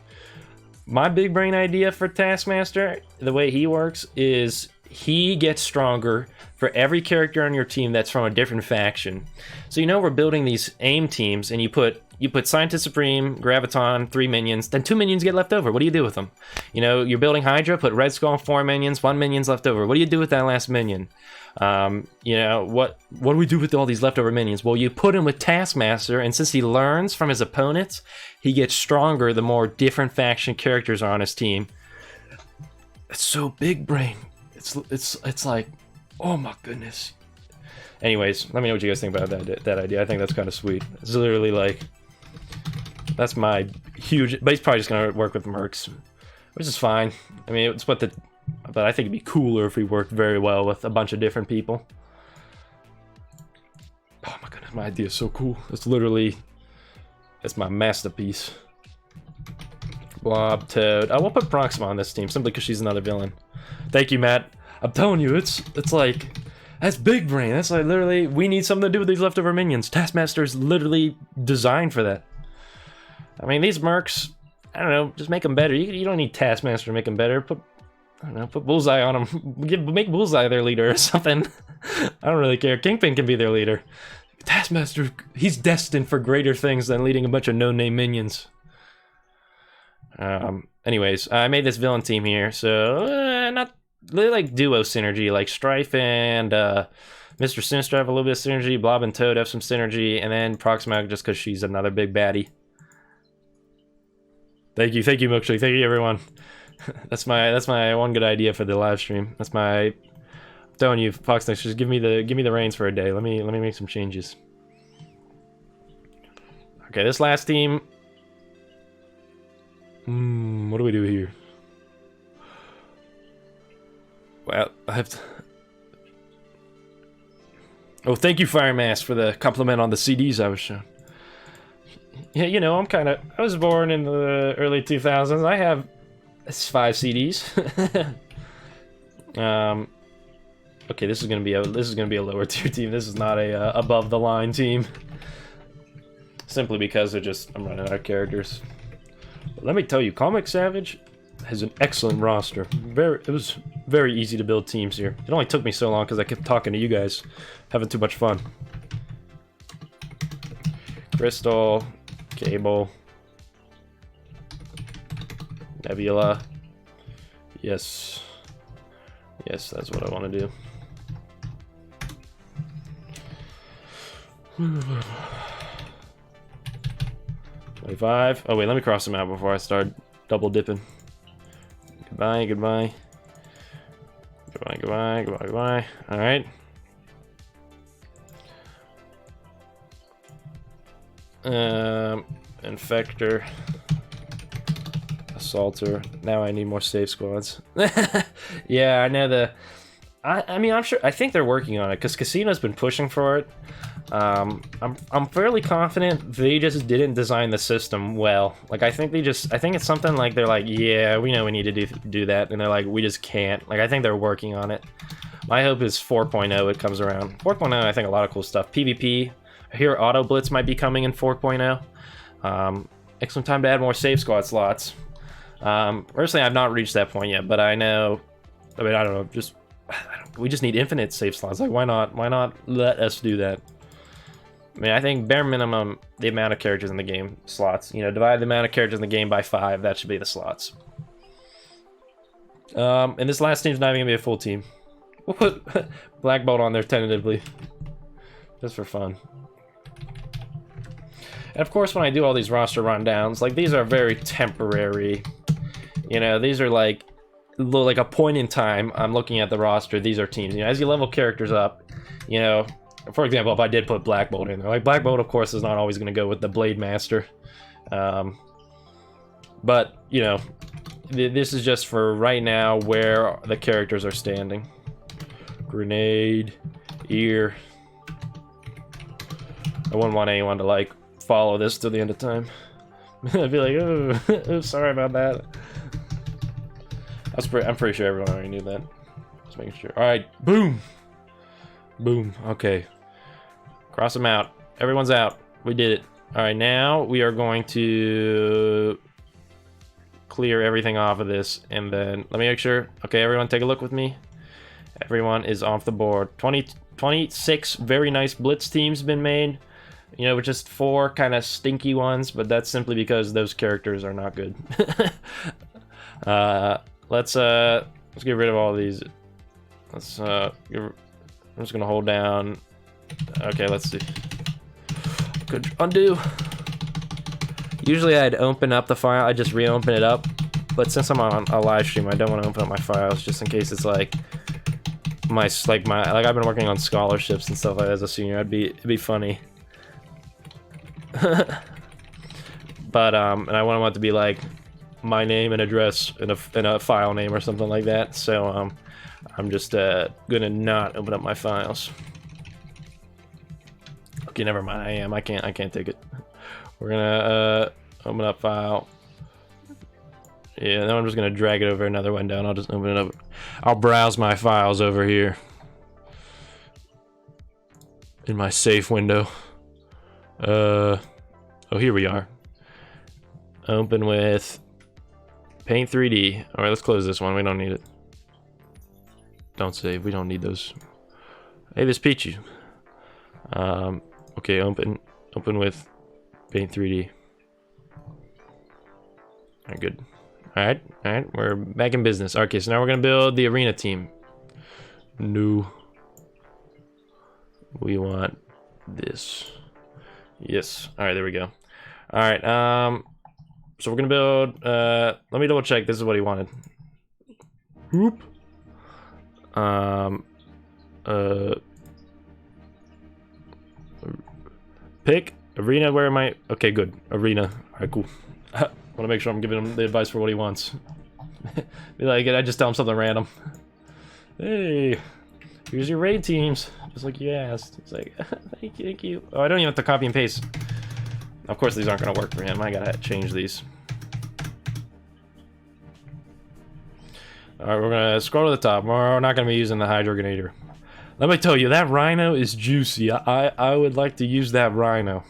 My big brain idea for Taskmaster, the way he works, is he gets stronger for every character on your team that's from a different faction. So you know we're building these AIM teams, and you put Scientist Supreme, Graviton, 3 minions, then 2 minions get left over. What do you do with them? You know, you're building Hydra, put Red Skull, 4 minions, 1 minion's left over. What do you do with that last minion? You know, what do we do with all these leftover minions? Well, you put him with Taskmaster, and since he learns from his opponents, he gets stronger the more different faction characters are on his team. It's so big brain. It's like, oh my goodness. Anyways, let me know what you guys think about that idea. I think that's kind of sweet. It's literally like, that's my huge, but he's probably just gonna work with Mercs, which is fine. I mean, it's but I think it'd be cooler if we worked very well with a bunch of different people. Oh my goodness, my idea is so cool. It's literally, it's my masterpiece. Blob, Toad. I will put Proxima on this team simply because she's another villain. Thank you, Matt. I'm telling you, it's like, that's big brain. That's like literally, we need something to do with these leftover minions. Taskmaster is literally designed for that. I mean, these Mercs, I don't know, just make them better. You don't need Taskmaster to make them better. I don't know, put Bullseye on them. Make Bullseye their leader or something. I don't really care. Kingpin can be their leader. Taskmaster, he's destined for greater things than leading a bunch of no-name minions. Anyways, I made this villain team here, so not really like duo synergy, like Strife and Mr. Sinister have a little bit of synergy, Blob and Toad have some synergy, and then Proxima just because she's another big baddie. Thank you, Milkshake. Thank you, everyone. that's my one good idea for the live stream. That's my, I'm telling you, Foxnex, just give me the reins for a day. Let me make some changes. Okay, this last team. What do we do here? Well, I have to. Oh, thank you, Fire Mask, for the compliment on the CDs I was shown. Yeah, you know, I was born in the early 2000s. I have 5 CDs. Okay, this is gonna be a lower tier team. This is not a above the line team. Simply because I'm running out of characters. But let me tell you, Comic Savage has an excellent roster. It was very easy to build teams here. It only took me so long because I kept talking to you guys, having too much fun. Crystal, Cable, Nebula. Yes, that's what I want to do. 25. Oh wait, let me cross them out before I start double dipping. Goodbye. All right. Infector, Assaulter. Now I need more safe squads. Yeah, I know I mean, I'm sure. I think they're working on it because Casino's been pushing for it. I'm fairly confident they just didn't design the system well. Like, I think it's something like they're like, yeah, we know we need to do that, and they're like, we just can't. Like, I think they're working on it. My hope is 4.0 it comes around. 4.0, I think a lot of cool stuff. PvP. I hear Auto Blitz might be coming in 4.0. Excellent time to add more save squad slots. Personally, I've not reached that point yet, but I know. I mean, I don't know. We just need infinite save slots. Like, why not? Why not let us do that? I mean, I think bare minimum, the amount of characters in the game slots. You know, divide the amount of characters in the game by 5. That should be the slots. And this last team's not even gonna be a full team. We'll put Black Bolt on there tentatively, just for fun. And of course, when I do all these roster rundowns, like, these are very temporary. You know, these are like a point in time. I'm looking at the roster. These are teams. You know, as you level characters up, you know. For example, if I did put Black Bolt in there, like, Black Bolt, of course, is not always going to go with the Blade Master. But you know, this is just for right now where the characters are standing. Grenade, ear. I wouldn't want anyone to like follow this till the end of time. I'd be like, oh, sorry about that. I'm pretty sure everyone already knew that. Just making sure. All right, boom, boom. Okay, cross them out. Everyone's out. We did it. All right, now we are going to clear everything off of this, and then let me make sure. Okay, everyone, take a look with me. Everyone is off the board. 26 very nice blitz teams been made. You know, with just 4 kind of stinky ones, but that's simply because those characters are not good. Let's get rid of all these. I'm just gonna hold down. Okay, let's see. Good, undo. Usually I'd open up the file, I just reopen it up, but since I'm on a live stream, I don't want to open up my files just in case it's like I've been working on scholarships and stuff like that as a senior. It'd be funny. But and I wouldn't want it to be like my name and address in a file name or something like that. So I'm just gonna not open up my files. Okay, never mind. I can't take it. We're gonna open up file. Yeah, then I'm just gonna drag it over another window and I'll just open it up. I'll browse my files over here in my safe window. Oh, here we are. Open with Paint 3D. All right, let's close this one. We don't need it. Don't save. We don't need those. Hey, there's Peachy. Okay, open with Paint 3D. All right, good. All right, we're back in business. Okay, so now we're gonna build the arena team. No, we want this. Yes. All right, there we go. All right. So we're gonna build. Let me double check. This is what he wanted. Whoop. Pick arena. Where am I? Okay, good. Arena. All right, cool. I want to make sure I'm giving him the advice for what he wants. Be like, I just tell him something random. Hey, here's your raid teams, just like you asked. It's like, thank you. Oh, I don't even have to copy and paste. Of course, these aren't gonna work for him. I gotta change these. All right, we're gonna scroll to the top. We're not gonna be using the hydrogenator. Let me tell you, that rhino is juicy. I would like to use that rhino,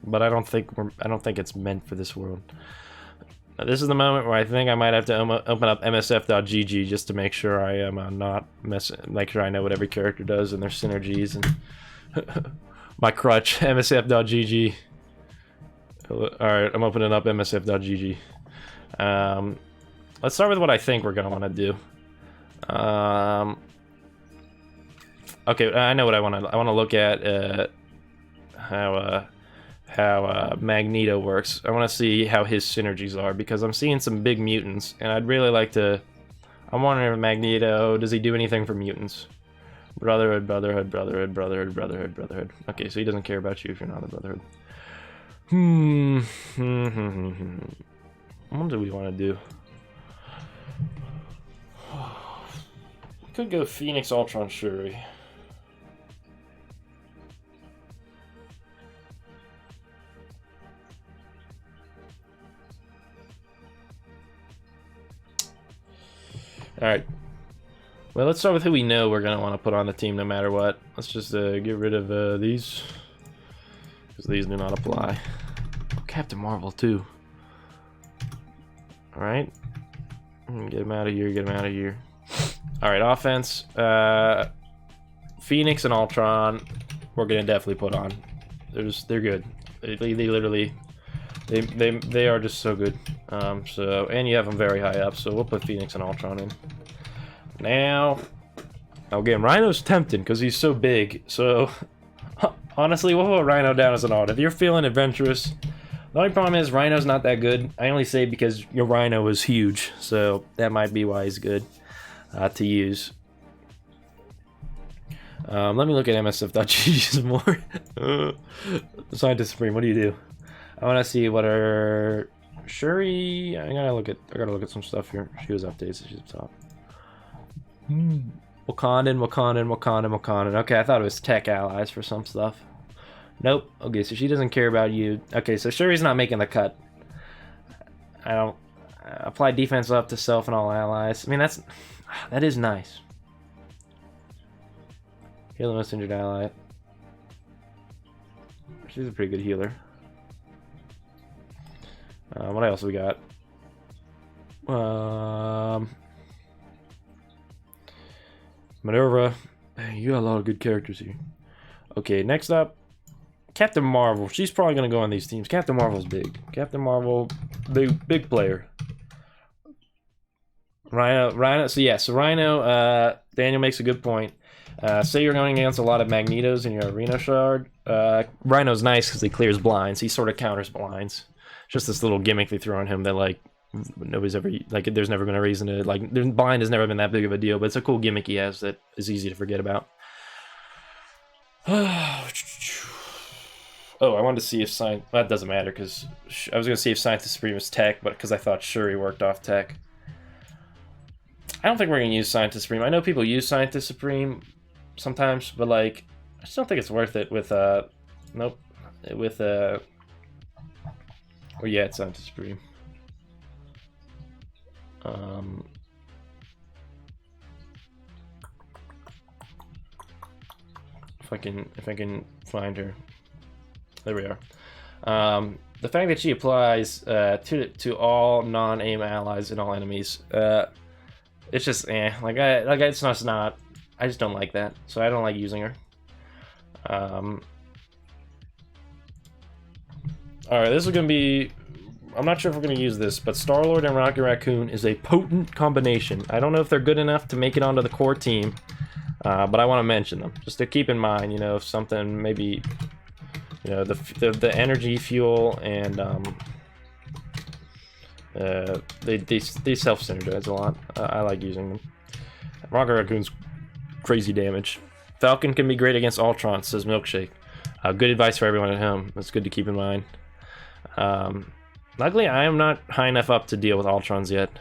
but I don't think it's meant for this world. Now, this is the moment where I think I might have to open up msf.gg just to make sure I am not messing. Make sure I know what every character does and their synergies and my crutch msf.gg. All right, I'm opening up msf.gg. Let's start with what I think we're gonna want to do. Okay, I know what I want to. I want to look at how Magneto works. I want to see how his synergies are because I'm seeing some big mutants, and I'd really like to. I'm wondering if Magneto, does he do anything for mutants? Brotherhood, brotherhood, brotherhood, brotherhood, brotherhood, brotherhood. Okay, so he doesn't care about you if you're not the brotherhood. What do we want to do? We could go Phoenix, Ultron, Shuri. Alright. Well, let's start with who we know we're going to want to put on the team no matter what. Let's just get rid of these. Because these do not apply. Oh, Captain Marvel, too. Alright. Get him out of here, get him out of here. Alright, offense. Phoenix and Ultron, we're going to definitely put on. They're good. They literally... They are just so good. So, and you have them very high up, so we'll put Phoenix and Ultron in. Now, again, Rhino's tempting because he's so big. So, honestly, we'll put Rhino down as an alt. If you're feeling adventurous, the only problem is Rhino's not that good. I only say because your Rhino is huge, so that might be why he's good to use. Let me look at msf.gg some more. Scientist Supreme, what do you do? I want to see what her Shuri. I gotta look at some stuff here. She was updated, so she's up top. Wakandan. Okay, I thought it was tech allies for some stuff. Nope. Okay, so she doesn't care about you. Okay, so Shuri's not making the cut. I don't apply defense up to self and all allies. I mean, that is nice. Heal the most injured ally. She's a pretty good healer. What else we got? Minerva. Hey, you got a lot of good characters here. Okay, next up, Captain Marvel. She's probably gonna go on these teams. Captain Marvel's big. Captain Marvel, big player. Rhino. So Rhino. Daniel makes a good point. Say you're going against a lot of Magnetos in your arena shard. Rhino's nice because he clears blinds. He sort of counters blinds. Just this little gimmick they throw on him that like nobody's ever like. There's never been a reason to like. Blind has never been that big of a deal, but it's a cool gimmick he has that is easy to forget about. Oh, I wanted to see if Synth. That doesn't matter because I was gonna see if Synth Supreme was tech, but because I thought Shuri worked off tech. I don't think we're gonna use Synth Supreme. I know people use Synth Supreme sometimes, but like I just don't think it's worth it with nope. With oh yeah, it's Synth Supreme. If I can find her. There we are. The fact that she applies to all non-aim allies and all enemies, it's just it's not. I just don't like that, so I don't like using her. All right, this is gonna be. I'm not sure if we're gonna use this, but Star-Lord and Rocket Raccoon is a potent combination. I don't know if they're good enough to make it onto the core team, but I want to mention them just to keep in mind. You know, if something maybe. You know, the energy fuel and they self-synergize a lot. I like using them. Rocket Raccoon's crazy damage. Falcon can be great against Ultron, says Milkshake. Good advice for everyone at home. That's good to keep in mind. Luckily, I am not high enough up to deal with Ultrons yet.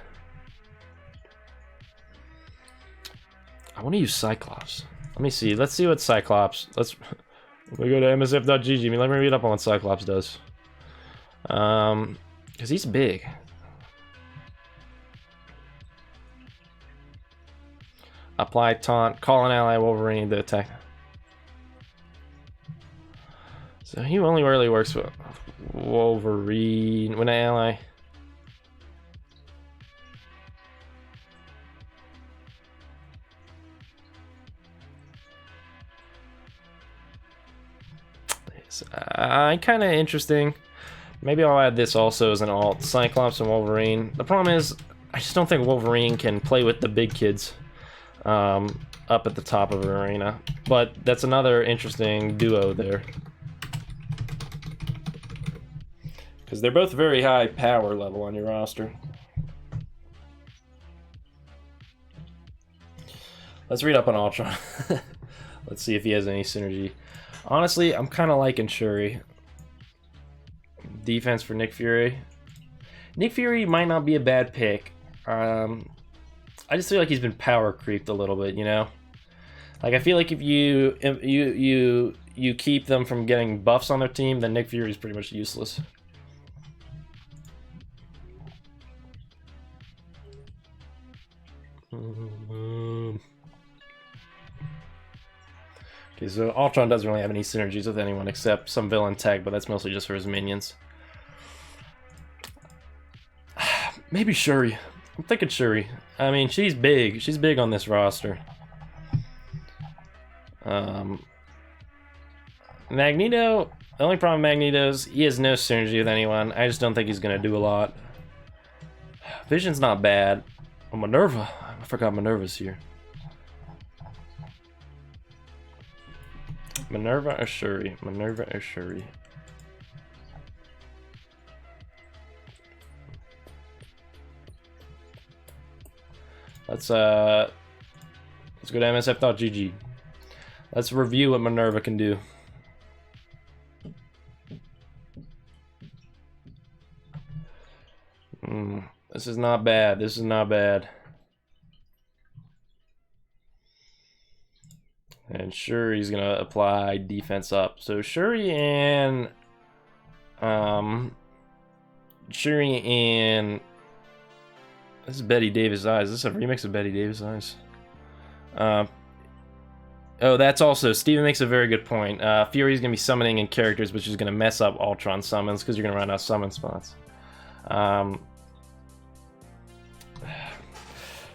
I want to use Cyclops. Let me see. Let's see what Cyclops. We go to msf.gg. Let me read up on what Cyclops does. Because he's big. Apply taunt. Call an ally Wolverine to attack. So he only really works with Wolverine when an ally. Kind of interesting. Maybe I'll add this also as an alt. Cyclops and Wolverine. The problem is, I just don't think Wolverine can play with the big kids up at the top of an arena. But that's another interesting duo there. Because they're both very high power level on your roster. Let's read up on Ultron. Let's see if he has any synergy. Honestly, I'm kind of liking Shuri. Defense for Nick Fury. Nick Fury might not be a bad pick. I just feel like he's been power creeped a little bit, you know? Like, I feel like if you keep them from getting buffs on their team, then Nick Fury is pretty much useless. Okay, so Ultron doesn't really have any synergies with anyone except some villain tech, but that's mostly just for his minions. Maybe Shuri. I'm thinking Shuri. I mean, she's big. She's big on this roster. Magneto, the only problem with Magneto is he has no synergy with anyone. I just don't think he's going to do a lot. Vision's not bad. Oh, Minerva. I forgot Minerva's here. Minerva or Shuri? Minerva or Shuri? Let's go to msf.gg. Let's review what Minerva can do. This is not bad. This is not bad. And Shuri's gonna apply defense up. So Shuri and this is Betty Davis Eyes. This is a remix of Betty Davis Eyes. Oh, that's also, Steven makes a very good point. Fury's gonna be summoning in characters, which is gonna mess up Ultron summons because you're gonna run out of summon spots.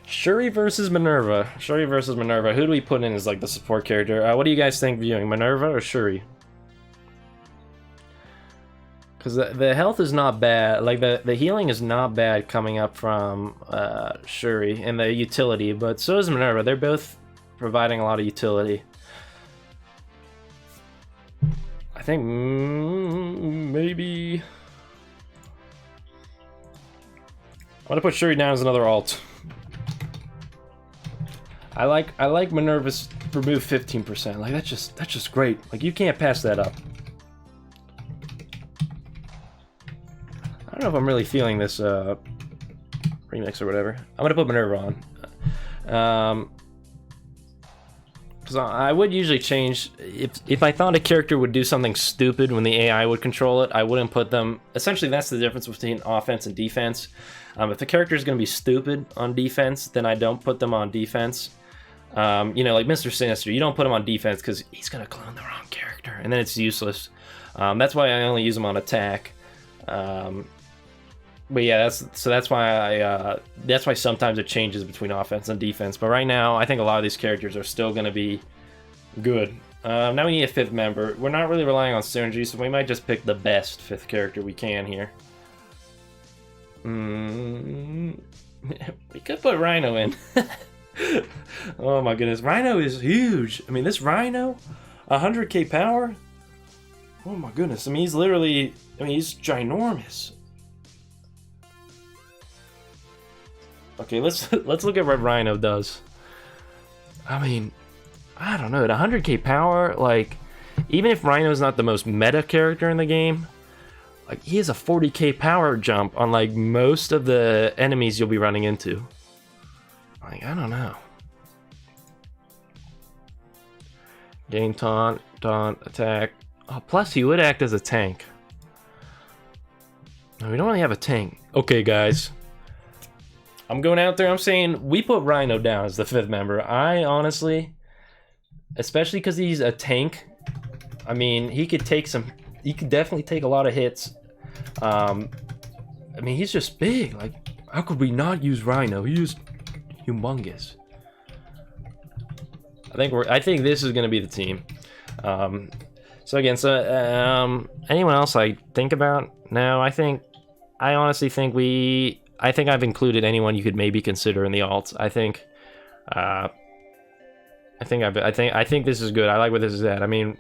Shuri versus Minerva. Shuri versus Minerva. Who do we put in as like the support character? What do you guys think viewing, Minerva or Shuri? Because the health is not bad. Like the healing is not bad coming up from Shuri and the utility, but so is Minerva. They're both providing a lot of utility. I think maybe I'm gonna put Shuri down as another alt. I like Minerva's remove 15%. Like that's just great. Like you can't pass that up. I don't know if I'm really feeling this remix or whatever. I'm gonna put Minerva on. Because I would usually change if I thought a character would do something stupid when the AI would control it. I wouldn't put them. Essentially, that's the difference between offense and defense. If the character is going to be stupid on defense, then I don't put them on defense. You know, like Mr. Sinister, you don't put him on defense because he's going to clone the wrong character, and then it's useless. That's why I only use him on attack. But yeah, that's why sometimes it changes between offense and defense. But right now, I think a lot of these characters are still going to be good. Now we need a fifth member. We're not really relying on synergy, so we might just pick the best fifth character we can here. We could put Rhino in. Oh my goodness, Rhino is huge. I mean, this Rhino, 100k power. Oh my goodness. I mean, he's literally. I mean, he's ginormous. Okay, let's look at what Rhino does. I mean, I don't know. At 100k power, like, even if Rhino's not the most meta character in the game, like, he has a 40k power jump on, like, most of the enemies you'll be running into. Like, I don't know. Gain taunt, attack. Oh, plus he would act as a tank. No, we don't really have a tank. Okay, guys. I'm going out there, I'm saying we put Rhino down as the fifth member. I honestly, especially because he's a tank, I mean, he could definitely take a lot of hits. I mean, he's just big. Like, how could we not use Rhino? He's humongous. I think this is gonna be the team. So again, anyone else I think about? No, I honestly think I've included anyone you could maybe consider in the alts. I think this is good. I like where this is at. I mean,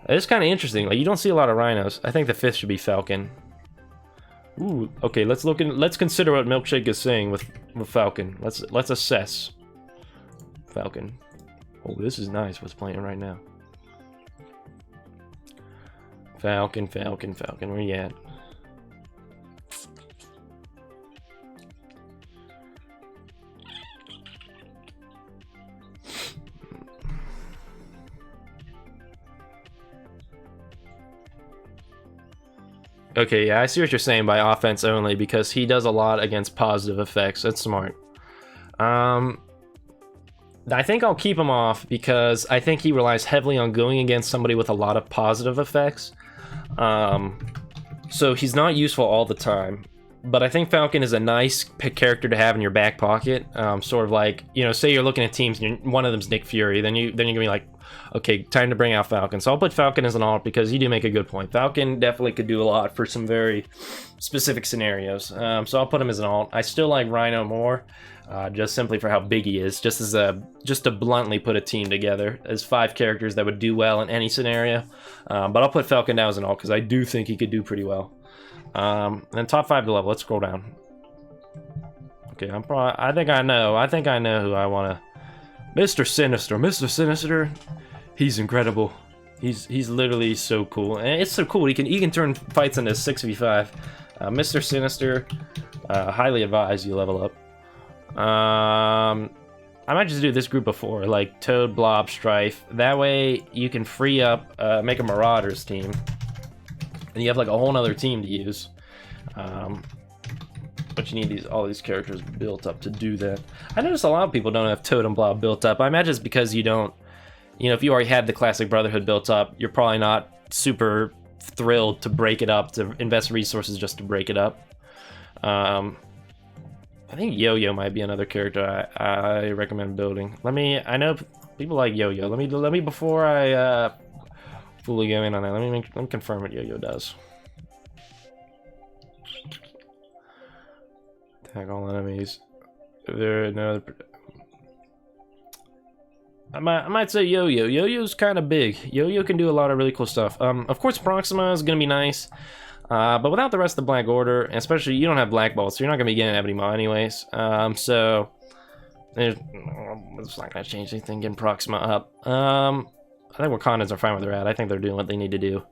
it's kind of interesting. Like, you don't see a lot of Rhinos. I think the fifth should be Falcon. Ooh, okay. Let's consider what Milkshake is saying with Falcon. Let's assess Falcon. Oh, this is nice. What's playing right now? Falcon. Where you at? Okay, yeah, I see what you're saying by offense only, because he does a lot against positive effects. That's smart. I think I'll keep him off because I think he relies heavily on going against somebody with a lot of positive effects. So he's not useful all the time. But I think Falcon is a nice character to have in your back pocket. Sort of like, you know, say you're looking at teams and one of them's Nick Fury, then you're gonna be like, okay, time to bring out Falcon. So I'll put Falcon as an alt because you do make a good point. Falcon definitely could do a lot for some very specific scenarios. So I'll put him as an alt. I still like Rhino more, just simply for how big he is. Just to bluntly put a team together as 5 characters that would do well in any scenario. But I'll put Falcon down as an alt because I do think he could do pretty well. And top 5 to level. Let's scroll down. Okay, I think I know who I want to. Mr. Sinister. Mr. Sinister, he's incredible. He's literally so cool, and it's so cool. He can turn fights into 6v5. Mr. Sinister, Highly advise you level up. I might just do this group of 4, like Toad, Blob, Strife. That way you can free up, make a Marauders team. And you have like a whole nother team to use. But you need all these characters built up to do that. I notice a lot of people don't have Toad and Blob built up. I imagine it's because you don't, you know, if you already had the Classic Brotherhood built up, you're probably not super thrilled to break it up, to invest resources just to break it up. I think Yo-Yo might be another character I recommend building. I know people like Yo-Yo. Let me before I fully go in on that. Let me confirm what Yo-Yo does. Attack all enemies. If there are no other... I might say Yo-Yo. Yo-Yo's kind of big. Yo-Yo can do a lot of really cool stuff. Of course, Proxima is gonna be nice. But without the rest of the Black Order, and especially you don't have Black Bolts, so you're not going to be getting Ebony Maw anyways. So it's not going to change anything getting Proxima up. I think Wakandans are fine where they're at. I think they're doing what they need to do.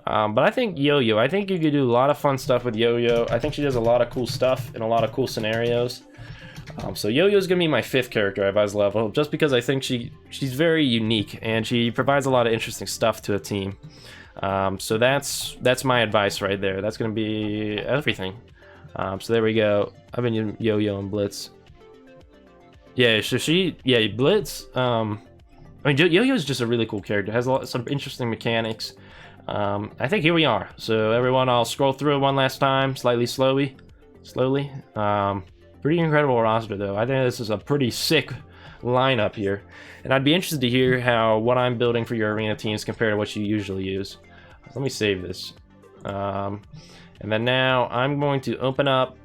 But I think Yo-Yo, I think you could do a lot of fun stuff with Yo-Yo. I think she does a lot of cool stuff in a lot of cool scenarios. So Yo-Yo's going to be my 5th character I've as level, just because I think she's very unique, and she provides a lot of interesting stuff to a team. So that's my advice right there. That's gonna be everything. So there we go. I've been using Yo-Yo and Blitz. Yeah, so Blitz. I mean, Yo-Yo is just a really cool character. Has some interesting mechanics. I think here we are. So everyone, I'll scroll through it one last time, slowly. Pretty incredible roster though. I think this is a pretty sick lineup here, and I'd be interested to hear how what I'm building for your arena teams compare to what you usually use. Let me save this, and then now I'm going to open up.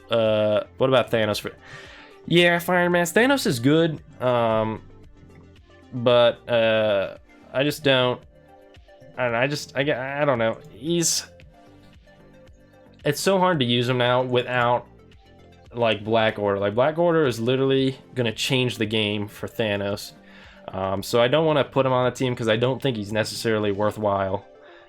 What about Thanos? Yeah, Fire Mask. Thanos is good, but I just don't. I don't know. It's so hard to use him now without like Black Order. Like Black Order is literally gonna change the game for Thanos. So I don't want to put him on the team because I don't think he's necessarily worthwhile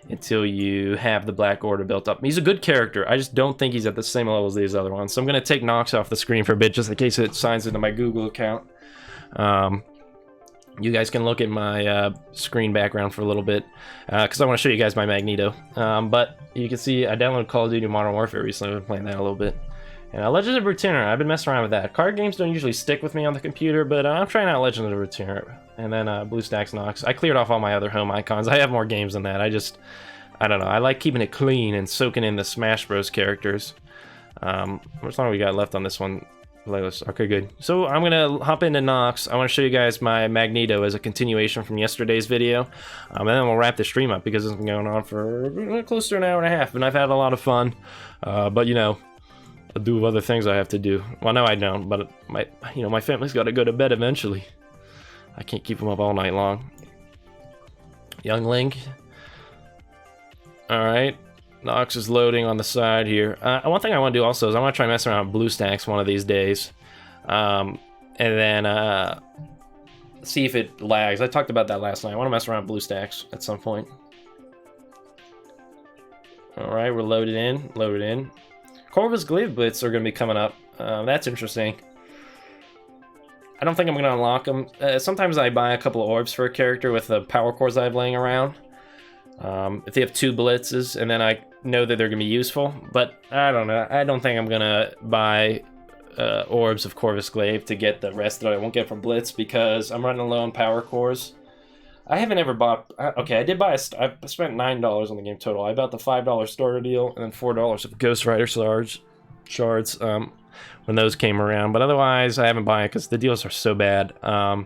until you have the Black Order built up. He's a good character. I just don't think he's at the same level as these other ones. So I'm gonna take NIGHTS off the screen for a bit just in case it signs into my Google account. You guys can look at my screen background for a little bit because I want to show you guys my Magneto. But you can see I downloaded Call of Duty Modern Warfare recently. I've been playing that a little bit. And Legend of Runeterra, I've been messing around with that. Card games don't usually stick with me on the computer, but I'm trying out Legend of Runeterra. And then BlueStacks Nox. I cleared off all my other home icons. I have more games than that. I don't know. I like keeping it clean and soaking in the Smash Bros. Characters. How much longer we got left on this one? Playlist. Okay, good. So I'm gonna hop into Nox. I want to show you guys my Magneto as a continuation from yesterday's video, and then we'll wrap the stream up because it's been going on for close to an hour and a half, and I've had a lot of fun. But you know, I do have other things I have to do. Well, no, I don't. But my family's got to go to bed eventually. I can't keep them up all night long. Young Link. All right. Nox is loading on the side here. One thing I want to do also is I want to try messing around with BlueStacks one of these days. And then see if it lags. I talked about that last night. I want to mess around with BlueStacks at some point. Alright, we're loaded in. Corvus Glaive Blitz are going to be coming up. That's interesting. I don't think I'm going to unlock them. Sometimes I buy a couple of orbs for a character with the power cores I have laying around. If they have 2 blitzes, and then I know that they're going to be useful. But I don't know. I don't think I'm going to buy orbs of Corvus Glaive to get the rest that I won't get from Blitz because I'm running low on power cores. I haven't ever bought... Okay, I did buy I spent $9 on the game total. I bought the $5 starter deal and then $4 of Ghost Rider shards when those came around. But otherwise, I haven't bought it because the deals are so bad. But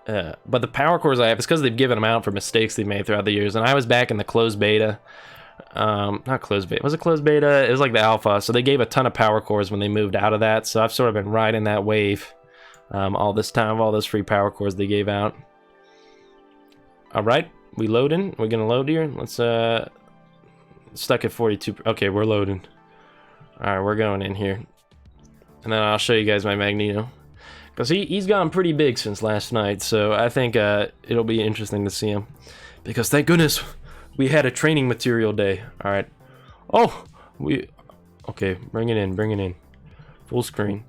the power cores I have, it's because they've given them out for mistakes they've made throughout the years. And I was back in the closed beta. Not closed beta. Was it closed beta? It was like the alpha. So they gave a ton of power cores when they moved out of that. So I've sort of been riding that wave all this time, all those free power cores they gave out. All right, we loading. We're gonna load here. Let's stuck at 42. Okay, we're loading. All right, we're going in here, and then I'll show you guys my Magneto. Because he's gotten pretty big since last night, so I think it'll be interesting to see him. Because thank goodness, We had a training material day. All right. Oh, okay. Bring it in. Bring it in. Full screen.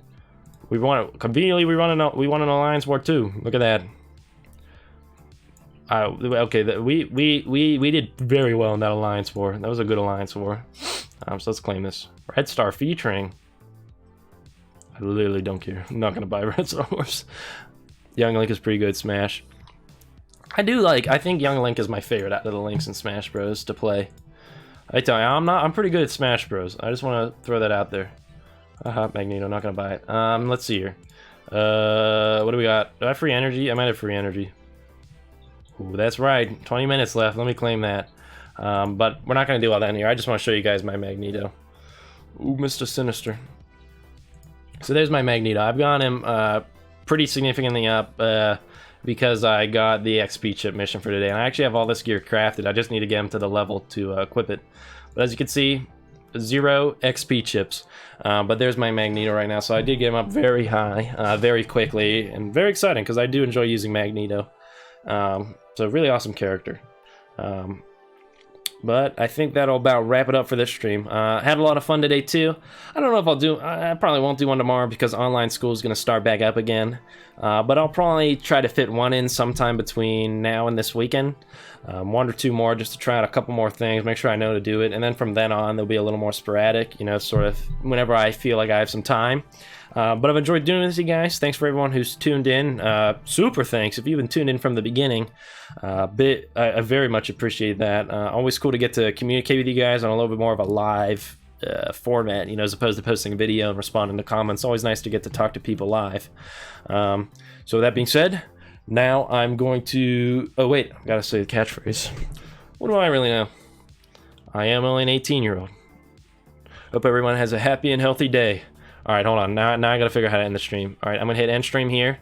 We want conveniently. We want an alliance war too. Look at that. Okay. We did very well in that alliance war. That was a good alliance war. So let's claim this. Red Star featuring. I literally don't care. I'm not gonna buy Red Star Wars. Young Link is pretty good. Smash. I think Young Link is my favorite out of the Links in Smash Bros. To play. I tell you, I'm pretty good at Smash Bros. I just want to throw that out there. Magneto, not gonna buy it. Let's see here. What do we got? Do I have free energy? I might have free energy. Ooh, that's right. 20 minutes left. Let me claim that. But we're not gonna do all that in here. I just want to show you guys my Magneto. Ooh, Mr. Sinister. So there's my Magneto. I've got him pretty significantly up. Because I got the XP chip mission for today, and I actually have all this gear crafted. I just need to get him to the level to equip it. But as you can see, 0 XP chips. But there's my Magneto right now, so I did get him up very high, very quickly, and very exciting because I do enjoy using Magneto. So really awesome character. But I think that'll about wrap it up for this stream. Had a lot of fun today too. I don't know if I'll do, I probably won't do one tomorrow because online school is going to start back up again. But I'll probably try to fit one in sometime between now and this weekend. 1 or 2 more just to try out a couple more things, make sure I know to do it. And then from then on, they'll be a little more sporadic, you know, sort of whenever I feel like I have some time. But I've enjoyed doing this with you guys. Thanks for everyone who's tuned in. Super thanks if you've been tuned in from the beginning. I very much appreciate that. Always cool to get to communicate with you guys on a little bit more of a live format, you know, as opposed to posting a video and responding to comments. Always nice to get to talk to people live. So with that being said, now I'm going to... Oh wait, I've got to say the catchphrase. What do I really know? I am only an 18-year-old. Hope everyone has a happy and healthy day. Alright, hold on. Now I gotta figure out how to end the stream. Alright, I'm gonna hit end stream here.